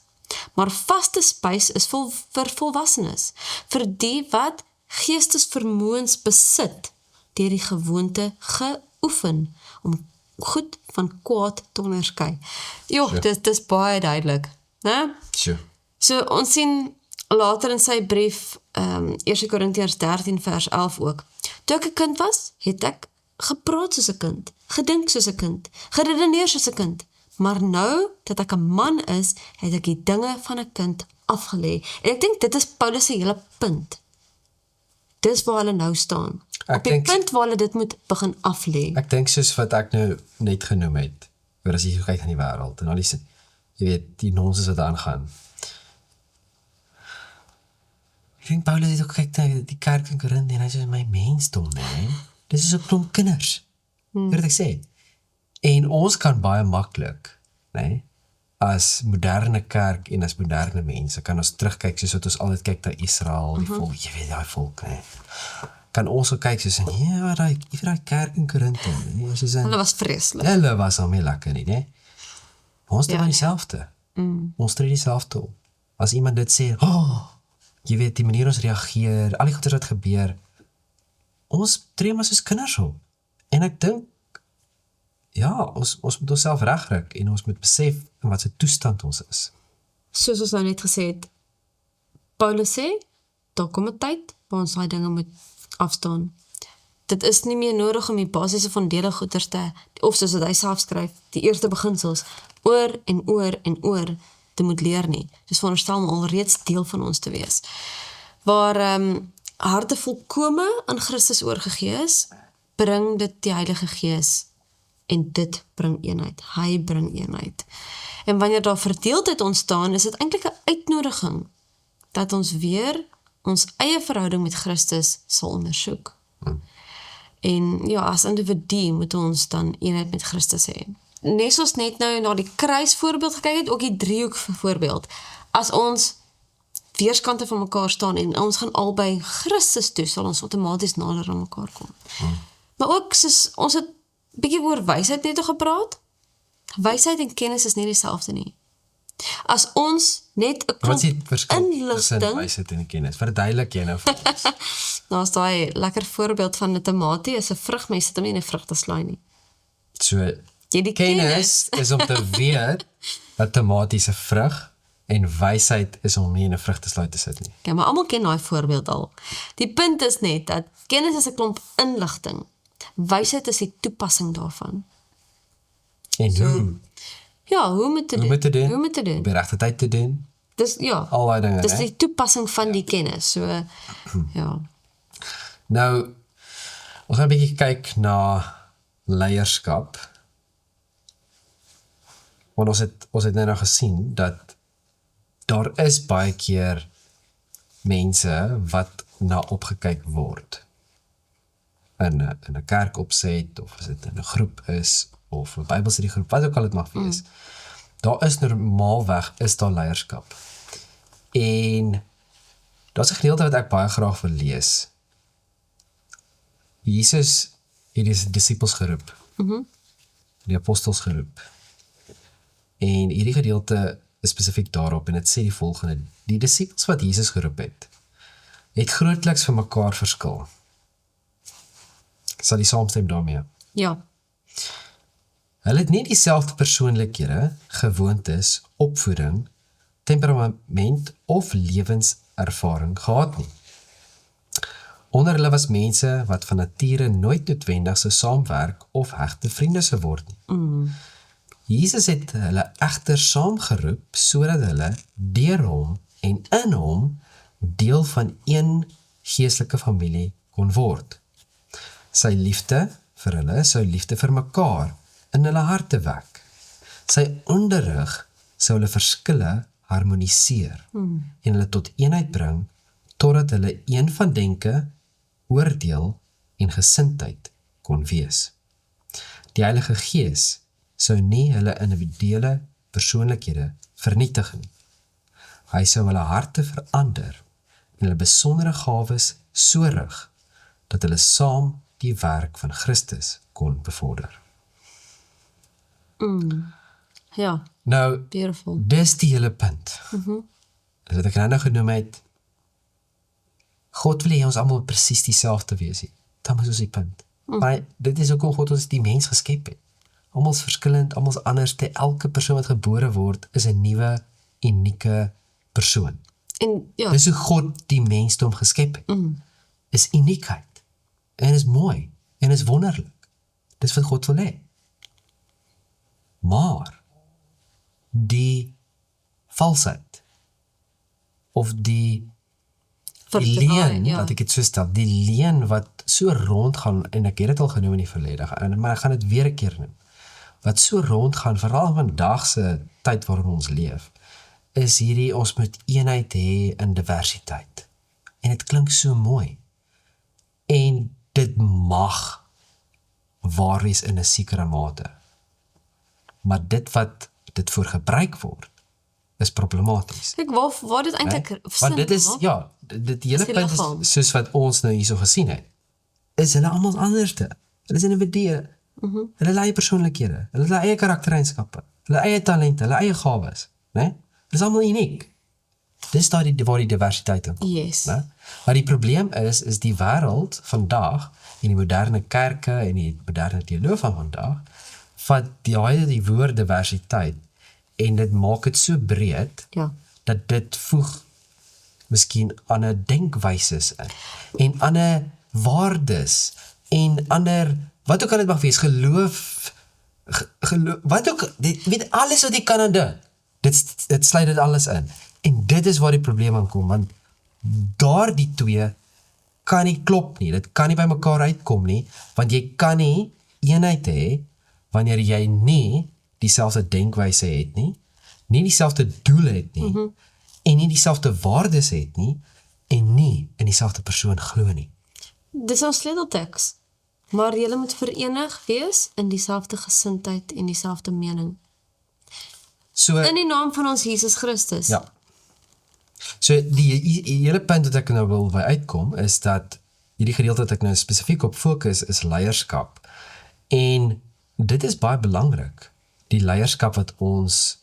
Maar vaste spys is vir volwassenes, vir die wat geestesvermoëns besit, deur die gewoonte geoefen, om goed van kwaad te onderskei. Dit is baie duidelik, né? Sure. So ons sien later in sy brief, 1 Korintiërs 13 vers 11 ook. Toe ek 'n kind was, het ek gepraat soos 'n kind, gedink soos 'n kind, geredeneer soos 'n kind. Maar nou dat ek 'n man is, het ek die dinge van 'n kind afgelê. En ek dink dit is Paulus se hele punt. Dis waar hulle nou staan. Op die punt waar hulle dit moet begin aflê. Ek dink soos wat ek nou net genoem het, oor as jy kyk aan die wêreld en al die, jy weet, die nonsens wat aangaan. Ek dink Paulus het ook kyk na die kerk in Korinthe en hy sê, my mensdom, nee. Dis is 'n klomp kinders. Wat ek sê. En ons kan baie maklik, nee, as moderne kerk en as moderne mense, kan ons terugkyk soos wat ons altyd kyk na Israel, die volk, jy weet die volk, nee. Kan ons ook kyk soos in, ja, die kerk in Korinthe, nee, Hulle was vreeslik. Hulle was al meer lekker nie, nee. Ons doen dieselfde. Ons tree dieselfde op. As iemand dit sê, jy weet, die manier ons reageer, al die goeders wat gebeur, ons tree maar soos kinders op. En ek dink, ja, ons moet onsself regryk en ons moet besef in wat se toestand ons is. Soos ons nou net gesê het, Paulus sê, daar kom 'n tyd waar ons daai dinge moet afstaan. dit is nie meer nodig om die basiese van dele goeders of soos wat hy self skryf, die eerste beginsels, oor en oor en oor te moet leer nie. Dus veronderstel om alreeds deel van ons te wees. Waar harte volkome aan Christus oorgegee is, bring dit die Heilige Gees en dit bring eenheid. Hy bring eenheid. En wanneer daar verdeeldheid ontstaan, is dit eintlik 'n uitnodiging dat ons weer ons eie verhouding met Christus sal ondersoek. En ja, as individu moet ons dan eenheid met Christus hê. Nes ons net nou na die kruis voorbeeld gekyk het, ook die driehoek voorbeeld. As ons weerskante van mekaar staan en ons gaan albei Christus toe, sal ons outomaties nader aan mekaar kom. Maar ook, soos, ons het bietjie oor wysheid net gepraat. Wysheid en kennis is nie dieselfde nie. As ons net 'n Wat is die klomp verskil tussen inligting, wysheid en kennis? Verduidelik jy nou vir ons. nou is daai lekker voorbeeld van 'n tamatie, is 'n vrug, mens sit hom nie in 'n vrug te slaai nie. So, Jy die kennis is om te weet wat tomaties 'n vrug en wysheid is om nie in 'n vrug te sluit te sit nie. Ja, maar almal ken daai voorbeeld al. Die punt is net dat kennis is 'n klomp inligting. Wysheid is die toepassing daarvan. En hoe? Ja, hoe moet te Hoe moet te doen? Hoe moet te doen? Op die regte tyd te doen? Dis ja. Al daai dinge, Dis né? die toepassing van die kennis. So ja. Nou, ons gaan 'n bietjie kyk na leierskap. Want ons het nou gesien dat daar is baie keer mense wat na opgekyk word. In 'n kerk opset, of as dit in 'n groep is, of 'n Bybelstudiegroep, wat ook al dit mag wees. Daar is normaalweg, is daar leierskap. En daar's 'n gedeelte wat ek baie graag wil lees. Jesus het die disippels geroep. Die apostels geroep. En hierdie gedeelte is spesifiek daarop, en dit sê die volgende: die disippels wat Jesus geroep het grootliks van mekaar verskil. Sal die saamstem daarmee? Ja. Hulle het nie dieselfde persoonlikhede, gewoontes, opvoeding, temperament of lewenservaring gehad nie. Onder hulle was mense wat van nature nooit noodwendig sou saamwerk of hegte vriende sou word nie. Jesus het hulle egter saamgeroep sodat hulle deur hom en in hom deel van een geestelike familie kon word. Sy liefde vir hulle sou liefde vir mekaar in hulle harte wek. Sy onderrig sou hulle verskille harmoniseer en hulle tot eenheid bring totdat hulle een van denke, oordeel en gesindheid kon wees. Die Heilige Gees sou nie hulle individuele persoonlikhede vernietig nie. Hy sou hulle harte verander en hulle besondere gawes so rig dat hulle saam die werk van Christus kon bevorder. Ja, Nou, beautiful. dis die hele punt. Dis wat ek nou genoem het. God wil hê ons almal presies dieselfde wees. Dan is ons die punt. Maar dit is ook hoe God ons die mens geskep het. Almal is verskillend, almal is anders. Elke persoon wat gebore word is 'n nuwe, unieke persoon. En ja, Dis hoe God die mensdom geskep het. Is uniekheid. En is mooi. En is wonderlik. Dis wat God wil hê. Maar die valsheid of die leuen, ja. dat ek het so stel, die leuen wat so rondgaan, en ek het dit al genoem in die verlede, maar ek gaan dit weer 'n keer noem, wat so rondgaan, veral in vandag se tyd waarin ons leef, is hierdie, ons moet eenheid hê in diversiteit. En dit klink so mooi. En dit mag waar wees in 'n sekere mate. Maar dit wat dit voor gebruik word, is problematies. Kyk, waar dit eintlik Want dit is, ja, dit hele Is die punt liggaam. is, soos wat ons nou hierso gesien het, is hulle almal anderste. Hulle is individue. Hulle eie persoonlikhede, hulle eie karaktereienskappe, hulle eie talente, hulle eie gawes, né? Dit is almal uniek. Dis daar waar die diversiteit in kom. Yes. Né? Maar die probleem is die wêreld vandag en die moderne kerke en die moderne teologie van vandag vat die woord diversiteit en dit maak dit so breed Ja. dat dit voeg miskien ander denkwyses in en ander waardes en ander, wat ook al dit mag wees, geloof, wat ook, weet alles wat jy kan aan dit sluit dit alles in. En dit is waar die probleem aankom, want daar die twee kan nie klop nie, dit kan nie by mekaar uitkom nie, want jy kan nie eenheid hê, wanneer jy nie dieselfde denkwyse het nie dieselfde doel het nie, en nie dieselfde waardes het nie, en nie in dieselfde persoon glo nie. Dis ons sleutelteks. Maar julle moet verenig wees in dieselfde gesindheid en dieselfde mening. So, In die naam van ons Jesus Christus. ja. So die hele punt wat ek nou wil by uitkom, is dat hierdie gedeelte wat ek nou spesifiek op fokus, is leierskap. En dit is baie belangrik, die leierskap wat ons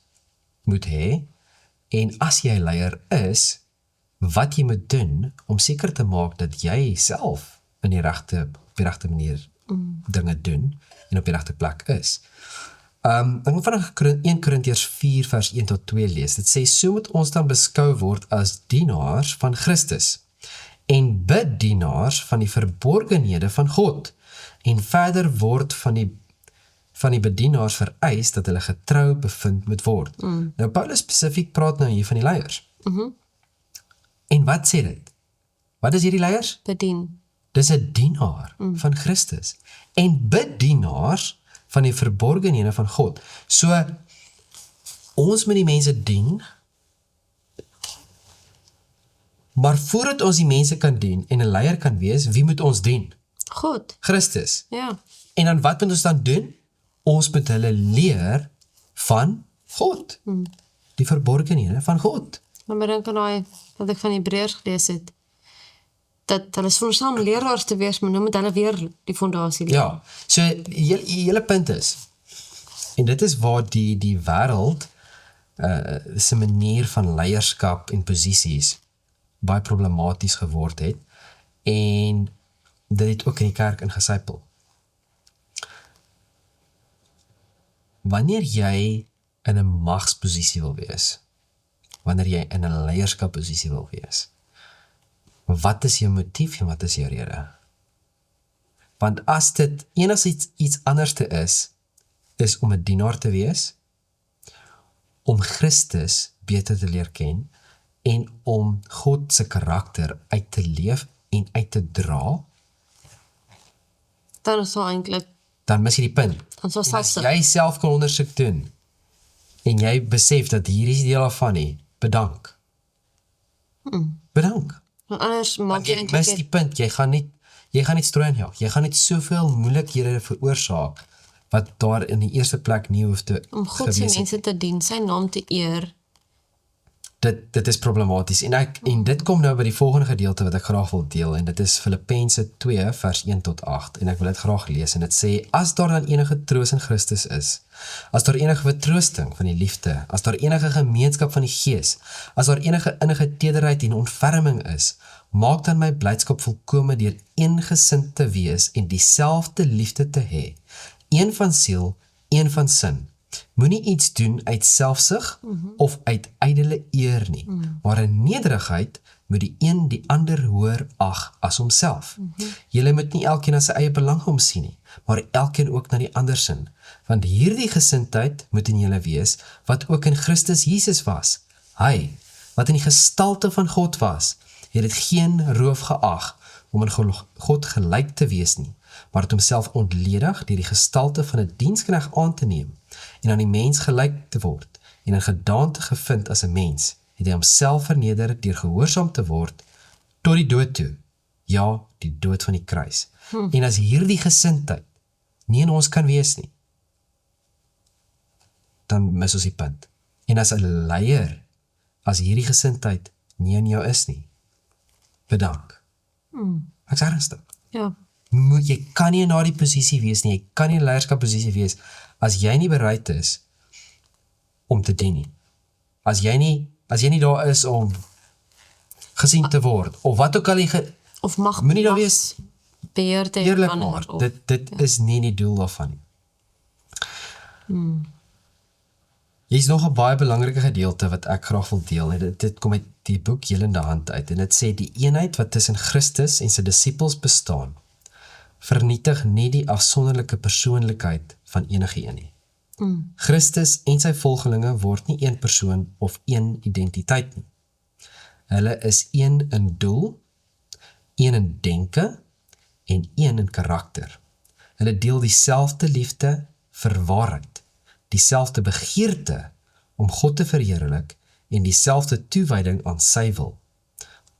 moet hê, en as jy leier is, wat jy moet doen, om seker te maak dat jy self op die regte manier dinge doen, en op die regte plek is. Ek wil vandag 1 Korintiërs 4 vers 1 tot 2 lees. Dit sê, so moet ons dan beskou word as dienaars van Christus, en bedienaars van die verborgenhede van God, en verder word van die bedienaars vereis dat hulle getrou bevind moet word. Nou Paulus spesifiek praat nou hier van die leiers. En wat sê dit? Wat is hierdie leiers? Bedien. Dis 'n dienaar van Christus. En bedienaars van die verborgenhede van God. So, ons moet die mense dien, maar voordat ons die mense kan dien en 'n leier kan wees, wie moet ons dien? God. Christus. Ja. En dan wat moet ons dan doen? Ons moet hulle leer van God. Die verborgenhede van God. Maar dink aan daai wat ek van Hebreërs gelees het, dat hulle is veronderstel om leraars te wees, maar nou moet hulle weer die fondasie leer. Ja, so die hele punt is, en dit is waar die wêreld se manier van leierskap en posisies baie problematies geword het, en dit het ook in die kerk ingesypel. Wanneer jy in 'n magsposisie wil wees, wanneer jy in 'n leierskapposisie wil wees, wat is jou motief en wat is jou rede? Want as dit enigiets iets anders te is om 'n dienaar te wees, om Christus beter te leer ken, en om God se karakter uit te leef en uit te dra, Dan is dit eintlik, dan mis jy die punt. dan is dit En as selfs. jy self kan ondersoek doen, en jy besef dat hier is deel daarvan nie, bedank. Bedank. Want anders maak Want jy jy eintlik mis die punt, jy gaan nie strooi aanjaag, jy gaan net soveel moeilikhede veroorsaak, wat daar in die eerste plek nie hoef te om God se gewees het. mense te dien, sy naam te eer. Dit is problematies, en dit kom nou by die volgende gedeelte wat ek graag wil deel, en dit is Filippense 2 vers 1 tot 8, en ek wil dit graag lees, en dit sê, as daar dan enige troos in Christus is, as daar enige vertroosting van die liefde, as daar enige gemeenskap van die gees, as daar enige innige tederheid en ontferming is, maak dan my blydskap volkome deur eengesind te wees en dieselfde liefde te hê, een van siel, een van sin. Moenie iets doen uit selfsug of uit ydelle eer nie, maar in nederigheid moet die een die ander hoër ag as homself. Julle moet nie elkeen na sy eie belang omsien nie, maar elkeen ook na die ander sin, want hierdie gesindheid moet in julle wees, wat ook in Christus Jesus was. Hy, wat in die gestalte van God was, het dit geen roof geag om aan God gelyk te wees nie, maar het homself ontledig deur die gestalte van 'n diensknegt aan te neem, en aan die mens gelyk te word, en in gedaante gevind as 'n mens, het hy homself verneder deur gehoorsaam te word tot die dood toe, ja, die dood van die kruis. En as hierdie gesindheid nie in ons kan wees nie, dan mis ons die punt. En as 'n leier, as hierdie gesindheid nie in jou is nie, bedank. Ek's ernstig. Ja. Jy kan nie in daardie posisie wees nie, jy kan nie in leierskapposisie wees, as jy nie bereid is om te dien nie. As jy nie daar is om gesien te word, of wat ook al jy Of mag moenie daar wees, beheer te hê eerlik van maar, of- dit is nie die doel daarvan nie. Hier is nog 'n baie belangrike gedeelte wat ek graag wil deel, en dit kom uit die boek Helende Hand uit, en dit sê die eenheid wat tussen Christus en sy disippels bestaan, vernietig nie die afsonderlike persoonlikheid van enige een nie. Christus en sy volgelinge word nie een persoon of een identiteit nie. Hulle is een in doel, een in denke en een in karakter. Hulle deel dieselfde liefde vir waarheid, dieselfde begeerte om God te verheerlik en dieselfde toewyding aan sy wil.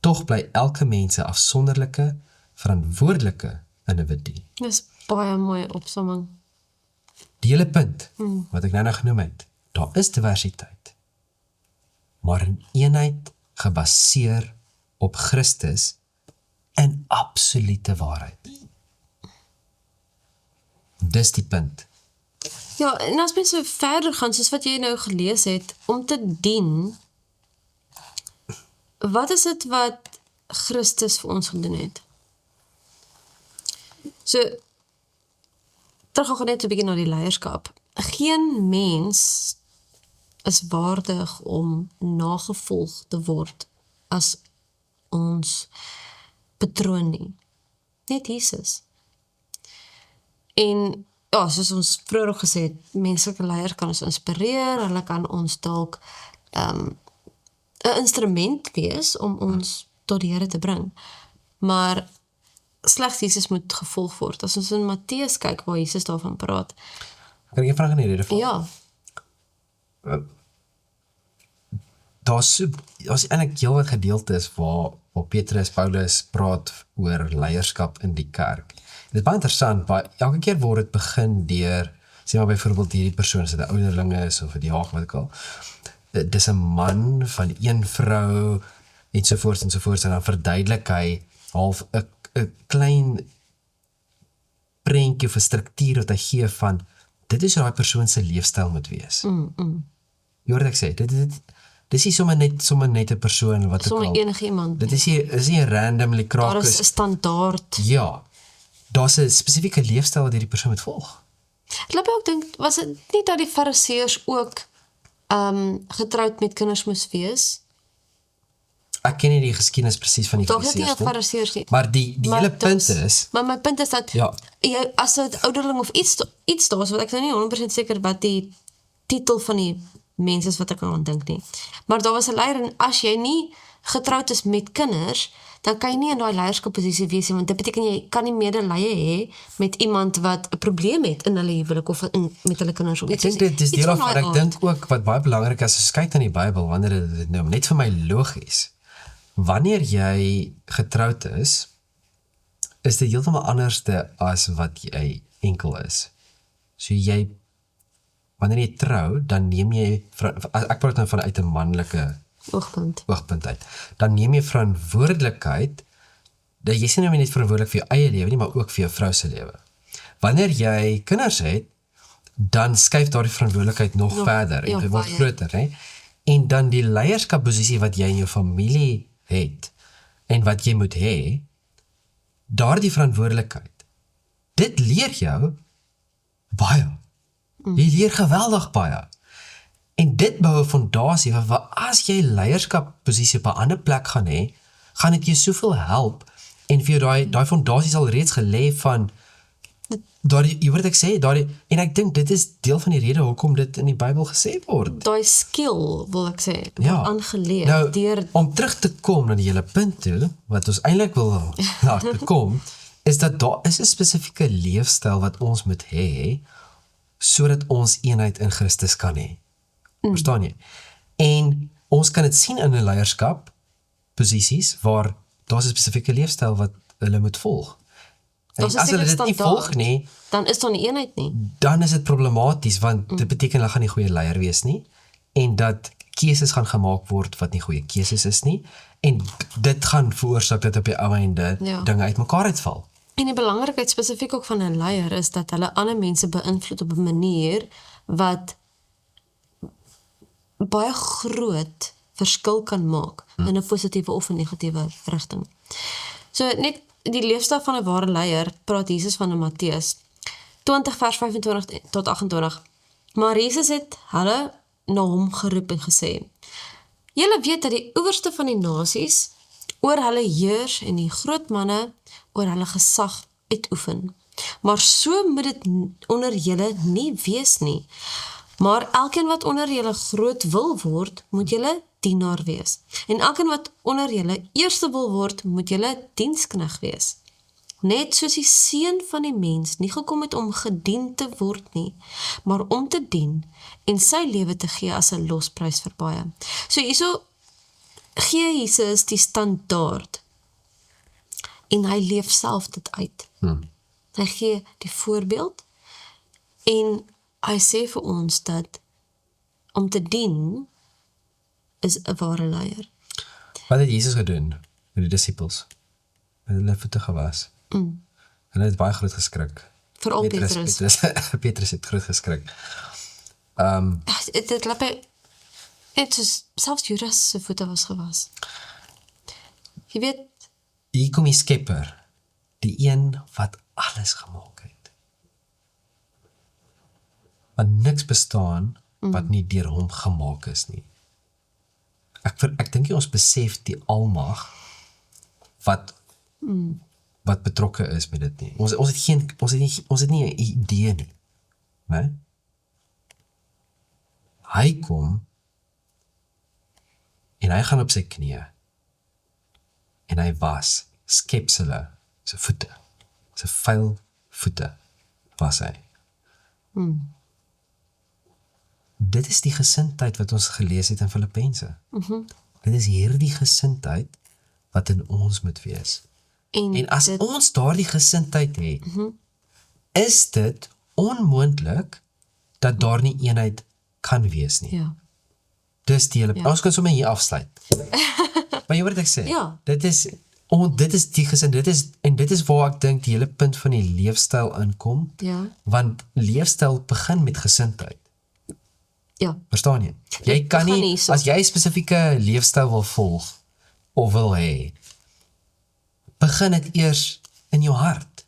Tog bly elke mens 'n afsonderlike, verantwoordelike individu. Dis baie mooi opsomming. Die hele punt, wat ek nou genoem het, daar is diversiteit, maar in eenheid gebaseer op Christus in absolute waarheid. Dis die punt. Ja, en as mens so verder gaan, soos wat jy nou gelees het, om te dien, wat is dit wat Christus vir ons gedoen het? So, terug gaan net 'n bietjie na die leierskap. Geen mens is waardig om nagevolg te word as ons patroon nie. Net Jesus. En ja, soos ons vroeër ook gesê het, menslike leiers kan ons inspireer, hulle kan ons dalk 'n instrument wees om ons tot die Here te bring. Maar slegs Jesus moet gevolg word. As ons in Matteus kyk waar Jesus daarvan praat. Kan ek 'n vraag in hierdie geval? Ja, Daar's eintlik heelwat gedeeltes waar Petrus, Paulus praat oor leierskap in die kerk. Dit is baie interessant, maar elke keer word dit begin deur, sê maar byvoorbeeld hierdie persoon, as dit 'n ouderling is of 'n diaak, wat ook al. Dis 'n man van een vrou ensovoorts, en dan verduidelik hy half 'n klein prentjie of 'n struktuur wat hy gee van, dit is hoe daai persoon se leefstyl moet wees. Jy hoor wat ek sê, dis nie sommer net 'n persoon wat ook al. sommer enige iemand. Dit is nie randomly Daar kraak is 'n standaard. Ja, daar's 'n spesifieke leefstyl wat hierdie persoon moet volg. Ek loop ook dink, was dit nie dat die fariseërs ook getroud met kinders moes wees? Ek ken nie die geskiedenis presies van die Dalk het nie fariseërs die fariseërs nie. maar die hele punt is, Maar my punt is dat Ja. jy, as dit ouderling of iets daar is, wat ek nou nie 100% seker wat die titel van die mens is wat ek aan dink nie. Maar daar was 'n leier en as jy nie getroud is met kinders, dan kan jy nie in daai leierskapposisie wees nie, want dit beteken jy kan nie medelee hê met iemand wat 'n probleem het in hulle huwelik of met hulle kinders of ek iets. dink dit is Iets deel van van, daai ek aard. dink ook wat baie belangrik is, as jy kyk na die Bybel, wanneer dit nou net vir my logies, wanneer jy getroud is dit heeltemal anderste as wat jy enkel is. So wanneer jy trou, dan neem jy, ek praat nou vanuit 'n manlike oogpunt uit, dan neem jy verantwoordelikheid, dat jy sien nou net verantwoordelik vir jou eie lewe nie, maar ook vir jou vrou se lewe. Wanneer jy kinders het, dan skuif daardie verantwoordelikheid nog verder en dit word baie. groter, hè? En dan die leierskapposisie wat jy in jou familie het en wat jy moet hê, daardie verantwoordelikheid. Dit leer jou baie. Jy leer geweldig baie. En dit bou 'n fondasie wat as jy leierskapposisie op 'n ander plek gaan hê, gaan dit jou soveel help en vir jou daai fondasie sal reeds gelê van daardie, jy hoor wat ek sê, en ek dink dit is deel van die rede hoekom dit in die Bybel gesê word. Daai skill, wil ek sê, word Ja. aangeleer Nou, deur om terug te kom na die hele punt toe, wat ons eintlik wil laat kom, is dat daar is 'n spesifieke leefstyl wat ons moet hê, sodat ons eenheid in Christus kan hê. Verstaan jy? En ons kan dit sien in 'n leierskap posisies waar daar's 'n spesifieke leefstyl wat hulle moet volg. En Daar's 'n as hulle dit sekere nie standaard. volg nie, dan is daar nie eenheid nie. dan is dit problematies, want dit beteken hulle gaan nie goeie leier wees nie, en dat keuses gaan gemaak word wat nie goeie keuses is nie, en dit gaan veroorsaak dat op die ou einde Ja. dinge uitmekaar uitval. En die belangrikheid spesifiek ook van 'n leier is dat hulle ander mense beïnvloed op 'n manier wat baie groot verskil kan maak in 'n positiewe of 'n negatiewe rigting. So net die leefstyl van 'n ware leier praat Jesus van in Matteus 20 vers 25 tot 28. Maar Jesus het hulle na hom geroep en gesê: "Julle weet dat die owerste van die nasies oor hulle heers en die groot manne oor hulle gesag uitoefen. Maar so moet dit onder julle nie wees nie. Maar elkeen wat onder julle groot wil word, moet julle dienaar wees. En elkeen wat onder julle eerste wil word, moet julle dienskneg wees. Net soos die seun van die mens nie gekom het om gedien te word nie, maar om te dien en sy lewe te gee as 'n losprys vir baie. So hierso gee Jesus die standaard en hy leef self dit uit. Hy gee die voorbeeld en hy sê vir ons dat om te dien is 'n ware leier. Wat het Jesus gedoen met die disippels? Met hulle voete gewas. Hulle het baie groot geskrik. Veral Petrus. Petrus het groot geskrik. Dit laat my net soos selfs Judas se voete was gewas. Jy weet, Hier kom die skepper, die een wat alles gemaak het. Want niks bestaan wat nie deur hom gemaak is nie. Ek dink nie ons besef die almag wat betrokke is met dit nie. Ons het nie 'n idee nie. Né? Hy kom en hy gaan op sy knieë en hy was skepsele sy voete, sy vuil voete was hy. Dit is die gesindheid wat ons gelees het in Filippense. Dit is hierdie gesindheid wat in ons moet wees. En as ons daardie gesindheid het, is dit onmoontlik dat daar nie eenheid kan wees nie. Ja. Dis die hele, ons kan sommer hier afsluit. Maar jy hoor wat ek sê? Ja. Dit is die gesindheid, dit is waar ek dink die hele punt van die leefstyl inkom, want leefstyl begin met gesindheid. Ja. Verstaan jy? Jy kan nie, as jy 'n spesifieke leefstyl wil volg, of wil hê, begin dit eers in jou hart.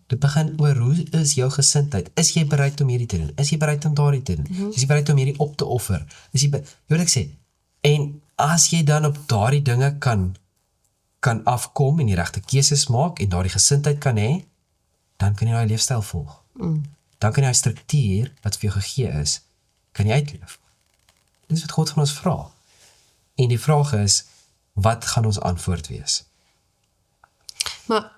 Dit begin oor hoe is jou gesindheid? Is jy bereid om hierdie te doen? Is jy bereid om daardie te doen? Is jy bereid om hierdie op te offer? Jy wat ek sê? En as jy dan op daardie dinge kan afkom en die regte keuses maak en daardie gesindheid kan hê, dan kan jy daai leefstyl volg. Dan kan jy daai struktuur wat vir jou gegee is, kan jy uitleef. Dis wat God van ons vra. En die vraag is, wat gaan ons antwoord wees? Maar,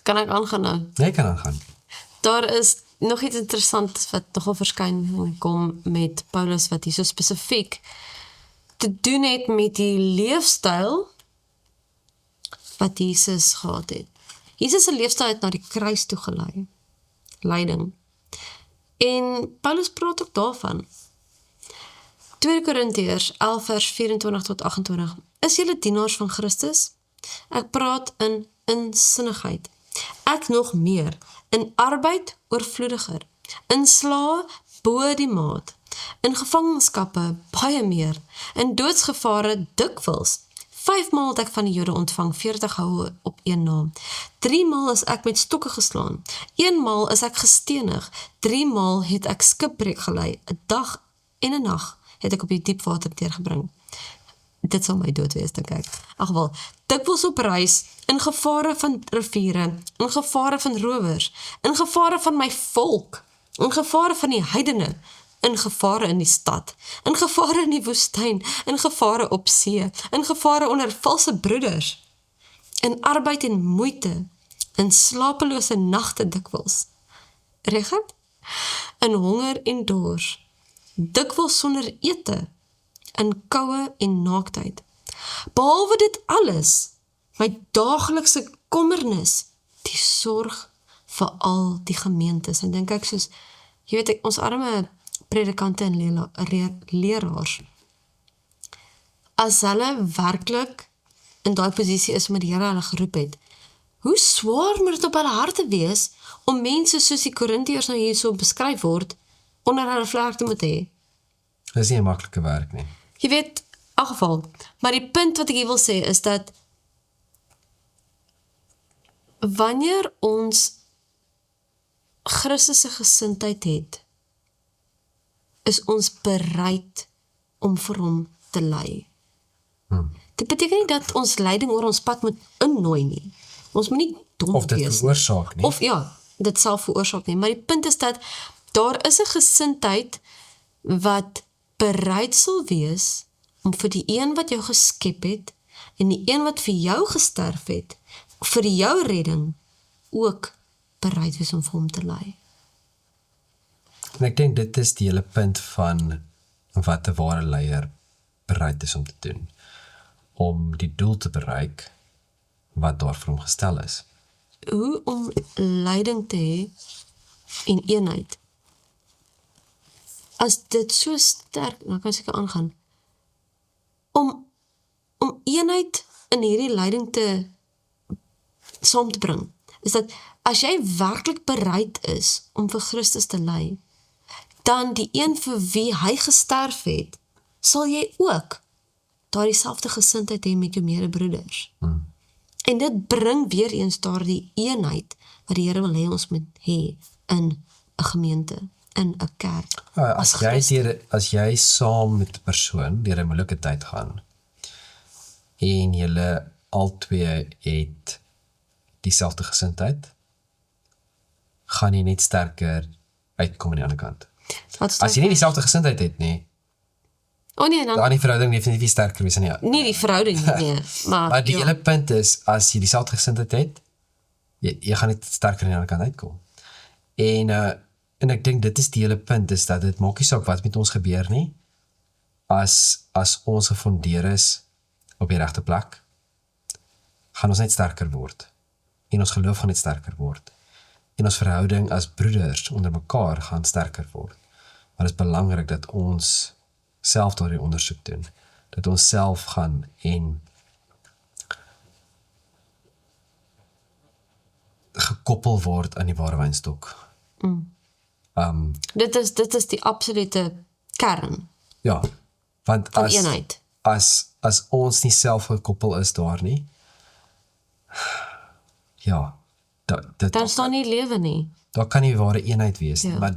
kan ek aangaan nou? Nee, kan aangaan. Daar is nog iets interessants wat nogal verskyn kom met Paulus, wat hier so spesifiek te doen het met die leefstyl wat Jesus gehad het. Jesus se leefstyl het na die kruis toe gelei. Lyding. En Paulus praat ook daarvan. 2 Korintiërs 11 vers 24 tot 28. Is julle dienaars van Christus? Ek praat in insinnigheid. Ek nog meer, in arbeid oorvloediger, in slae bo die maat, in gevangenskappe baie meer, in doodsgevare dikwels. 5 maal het ek van die Jode ontvang, 40 houe op 1 na. 3 maal is ek met stokke geslaan, 1 maal is ek gestenig, 3 maal het ek skipbreek gelei, 'n dag en 'n nag het ek op die diep water deurgebring. Dit sal my dood wees, dink ek. Agwel, dikwels op reis, in gevare van riviere, in gevare van rowers, in gevare van my volk, in gevare van die heidene, in gevare in die stad, in gevare in die woestyn, in gevare op see, in gevare onder valse broeders, in arbeid en moeite, in slapelose nagte dikwels. Regent? In honger en dors, dikwels sonder ete, in koue en naaktheid. Behalwe dit alles, my daaglikse kommernis, die sorg vir al die gemeentes. En dink ek soos, jy weet, ons arme predikante en leraars, as hulle werklik in daai posisie is met die Here hulle geroep het, hoe swaar moet dit op hulle harte wees, om mense soos die Korintiërs nou hier so beskryf word, onder hulle vlerk te moet hê? Dit is nie 'n maklike werk nie. Jy weet, in elk geval, maar die punt wat ek hier wil sê is dat wanneer ons Christus se gesindheid het, is ons bereid om vir hom te lei. Dit beteken nie dat ons leiding oor ons pad moet innooi nie. Ons moet nie dom Of dit wees nie. veroorsaak nie. Of ja, dit sal veroorsaak nie, maar die punt is dat daar is 'n gesindheid wat bereid sal wees om vir die een wat jou geskep het en die een wat vir jou gesterf het, vir jou redding ook bereid wees om vir hom te ly. En ek dink dit is die hele punt van wat 'n ware leier bereid is om te doen. Om die doel te bereik wat daar vir hom gestel is. Hoe om leiding te hê en eenheid. As dit so sterk, dan kan seker aangaan, om eenheid in hierdie leiding saam te bring, is dat as jy werklik bereid is om vir Christus te ly, dan die een vir wie hy gesterf het, sal jy ook daardie selfde gesindheid hê met jou medebroeders. En dit bring weer eens daardie eenheid wat die Here wil hê ons moet hê in 'n gemeente, in 'n kerk. As jy saam met 'n persoon deur 'n moeilike tyd gaan en julle albei het dieselfde gesindheid, gaan jy net sterker uitkom aan die ander kant. As jy nie dieselfde gesindheid het nie, nee, dan die verhouding definitief nie sterker wees nie. Nie die verhouding nie, Maar die hele punt is, as jy dieselfde gesindheid het, jy gaan net sterker aan die ander kant uitkom. En ek dink dit is die hele punt, is dat dit maak nie saak wat met ons gebeur nie, as ons gefondeer is op die regte plek, gaan ons net sterker word. En ons geloof gaan net sterker word. En ons verhouding as broeders onder mekaar gaan sterker word. Maar dit is belangrik dat ons self daardie ondersoek doen. Dat ons self gaan en gekoppel word aan die ware wynstok. Dit is die absolute kern Ja, want van eenheid. As ons nie self gekoppel is daar nie, ja, Dan staan nie lewe nie. daar kan nie ware eenheid wees nie. Ja. Maar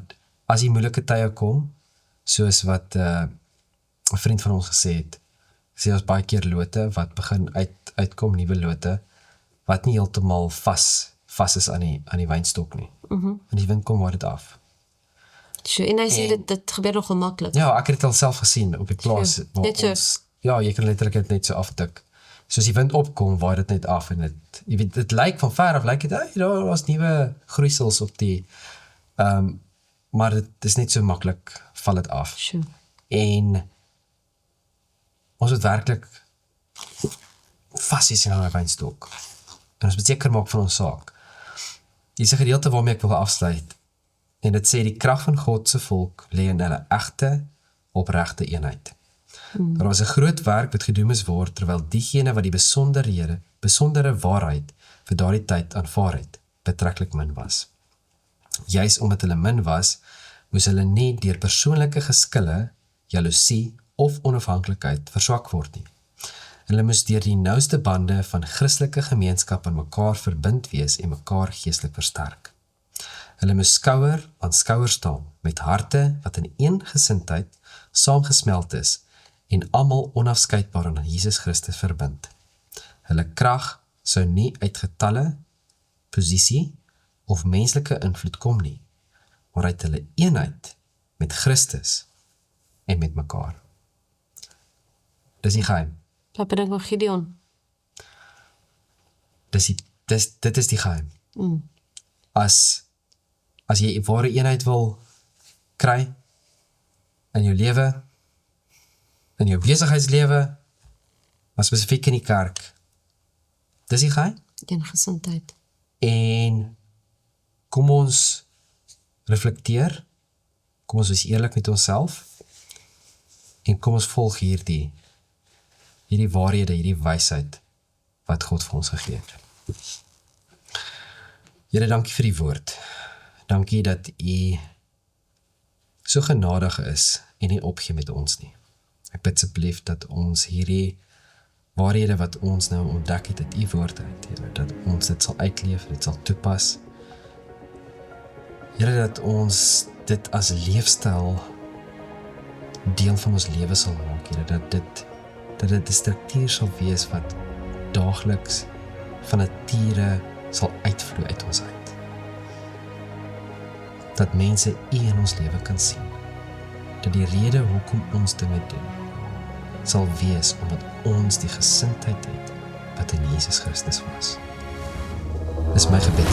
as die moeilike tye kom, soos wat 'n vriend van ons gesê het, sê ons baie keer lote wat begin uitkom, nuwe lote wat nie heeltemal vas is aan die wynstok nie. En die wind kom maar dit af. So, en hy sê dit gebeur nogal maklik. Ja, ek het dit al self gesien op die plaas Sure. waar Net so. ons, ja, jy kan letterlik dit net so aftik. Soos die wind opkom, waai dit net af en jy weet, dit lyk van ver af, lyk dit, daar was nuwe groeisels op die, maar dit is net so maklik, val dit af. Sure. En ons moet werklik vas is in die wynstok. En ons moet seker maak van ons saak. Hier is 'n gedeelte waarmee ek wil afsluit. En dit sê die krag van God se volk lê in hulle egte, opregte eenheid. Daar was 'n groot werk wat gedoen moes word terwyl diegene wat die besondere waarheid vir daardie tyd aanvaar het, betreklik min was. Juis omdat hulle min was, moes hulle nie deur persoonlike geskille, jaloesie of onafhanklikheid verswak word nie. Hulle moes deur die nouste bande van Christelike gemeenskap aan mekaar verbind wees en mekaar geestelik versterk. Hulle moes skouer aan skouer staan met harte wat in een gesindheid saamgesmeld is en almal onafskeidbaar aan Jesus Christus verbind. Hulle krag sou nie uit getalle, posisie of menslike invloed kom nie, maar uit hulle eenheid met Christus en met mekaar. Dis die geheim. Dat bedink ook Gideon. Dit is die geheim. As jy ware eenheid wil kry in jou lewe, in jou besigheidslewe, maar spesifiek in die kerk, dis die geheim. Een gesindheid. En kom ons reflekteer, kom ons wees eerlik met onsself, en kom ons volg hierdie waarhede, hierdie wysheid wat God vir ons gegee het. Here, dankie vir die woord. Dankie dat U so genadig is en nie opgee met ons nie. Ek bid asseblief dat ons hierdie waarhede wat ons nou ontdek het uit U woord uit, Here, dat ons dit sal uitleef, dit sal toepas. Here, dat ons dit as leefstyl deel van ons lewe sal maak, Here, dat dit 'n struktuur sal wees wat daagliks van nature sal uitvloei uit ons uit. Dat mense U in ons lewe kan sien. Dat die rede hoekom ons dinge doen, sal wees omdat ons die gesindheid het wat in Jesus Christus was. Dis my gebed.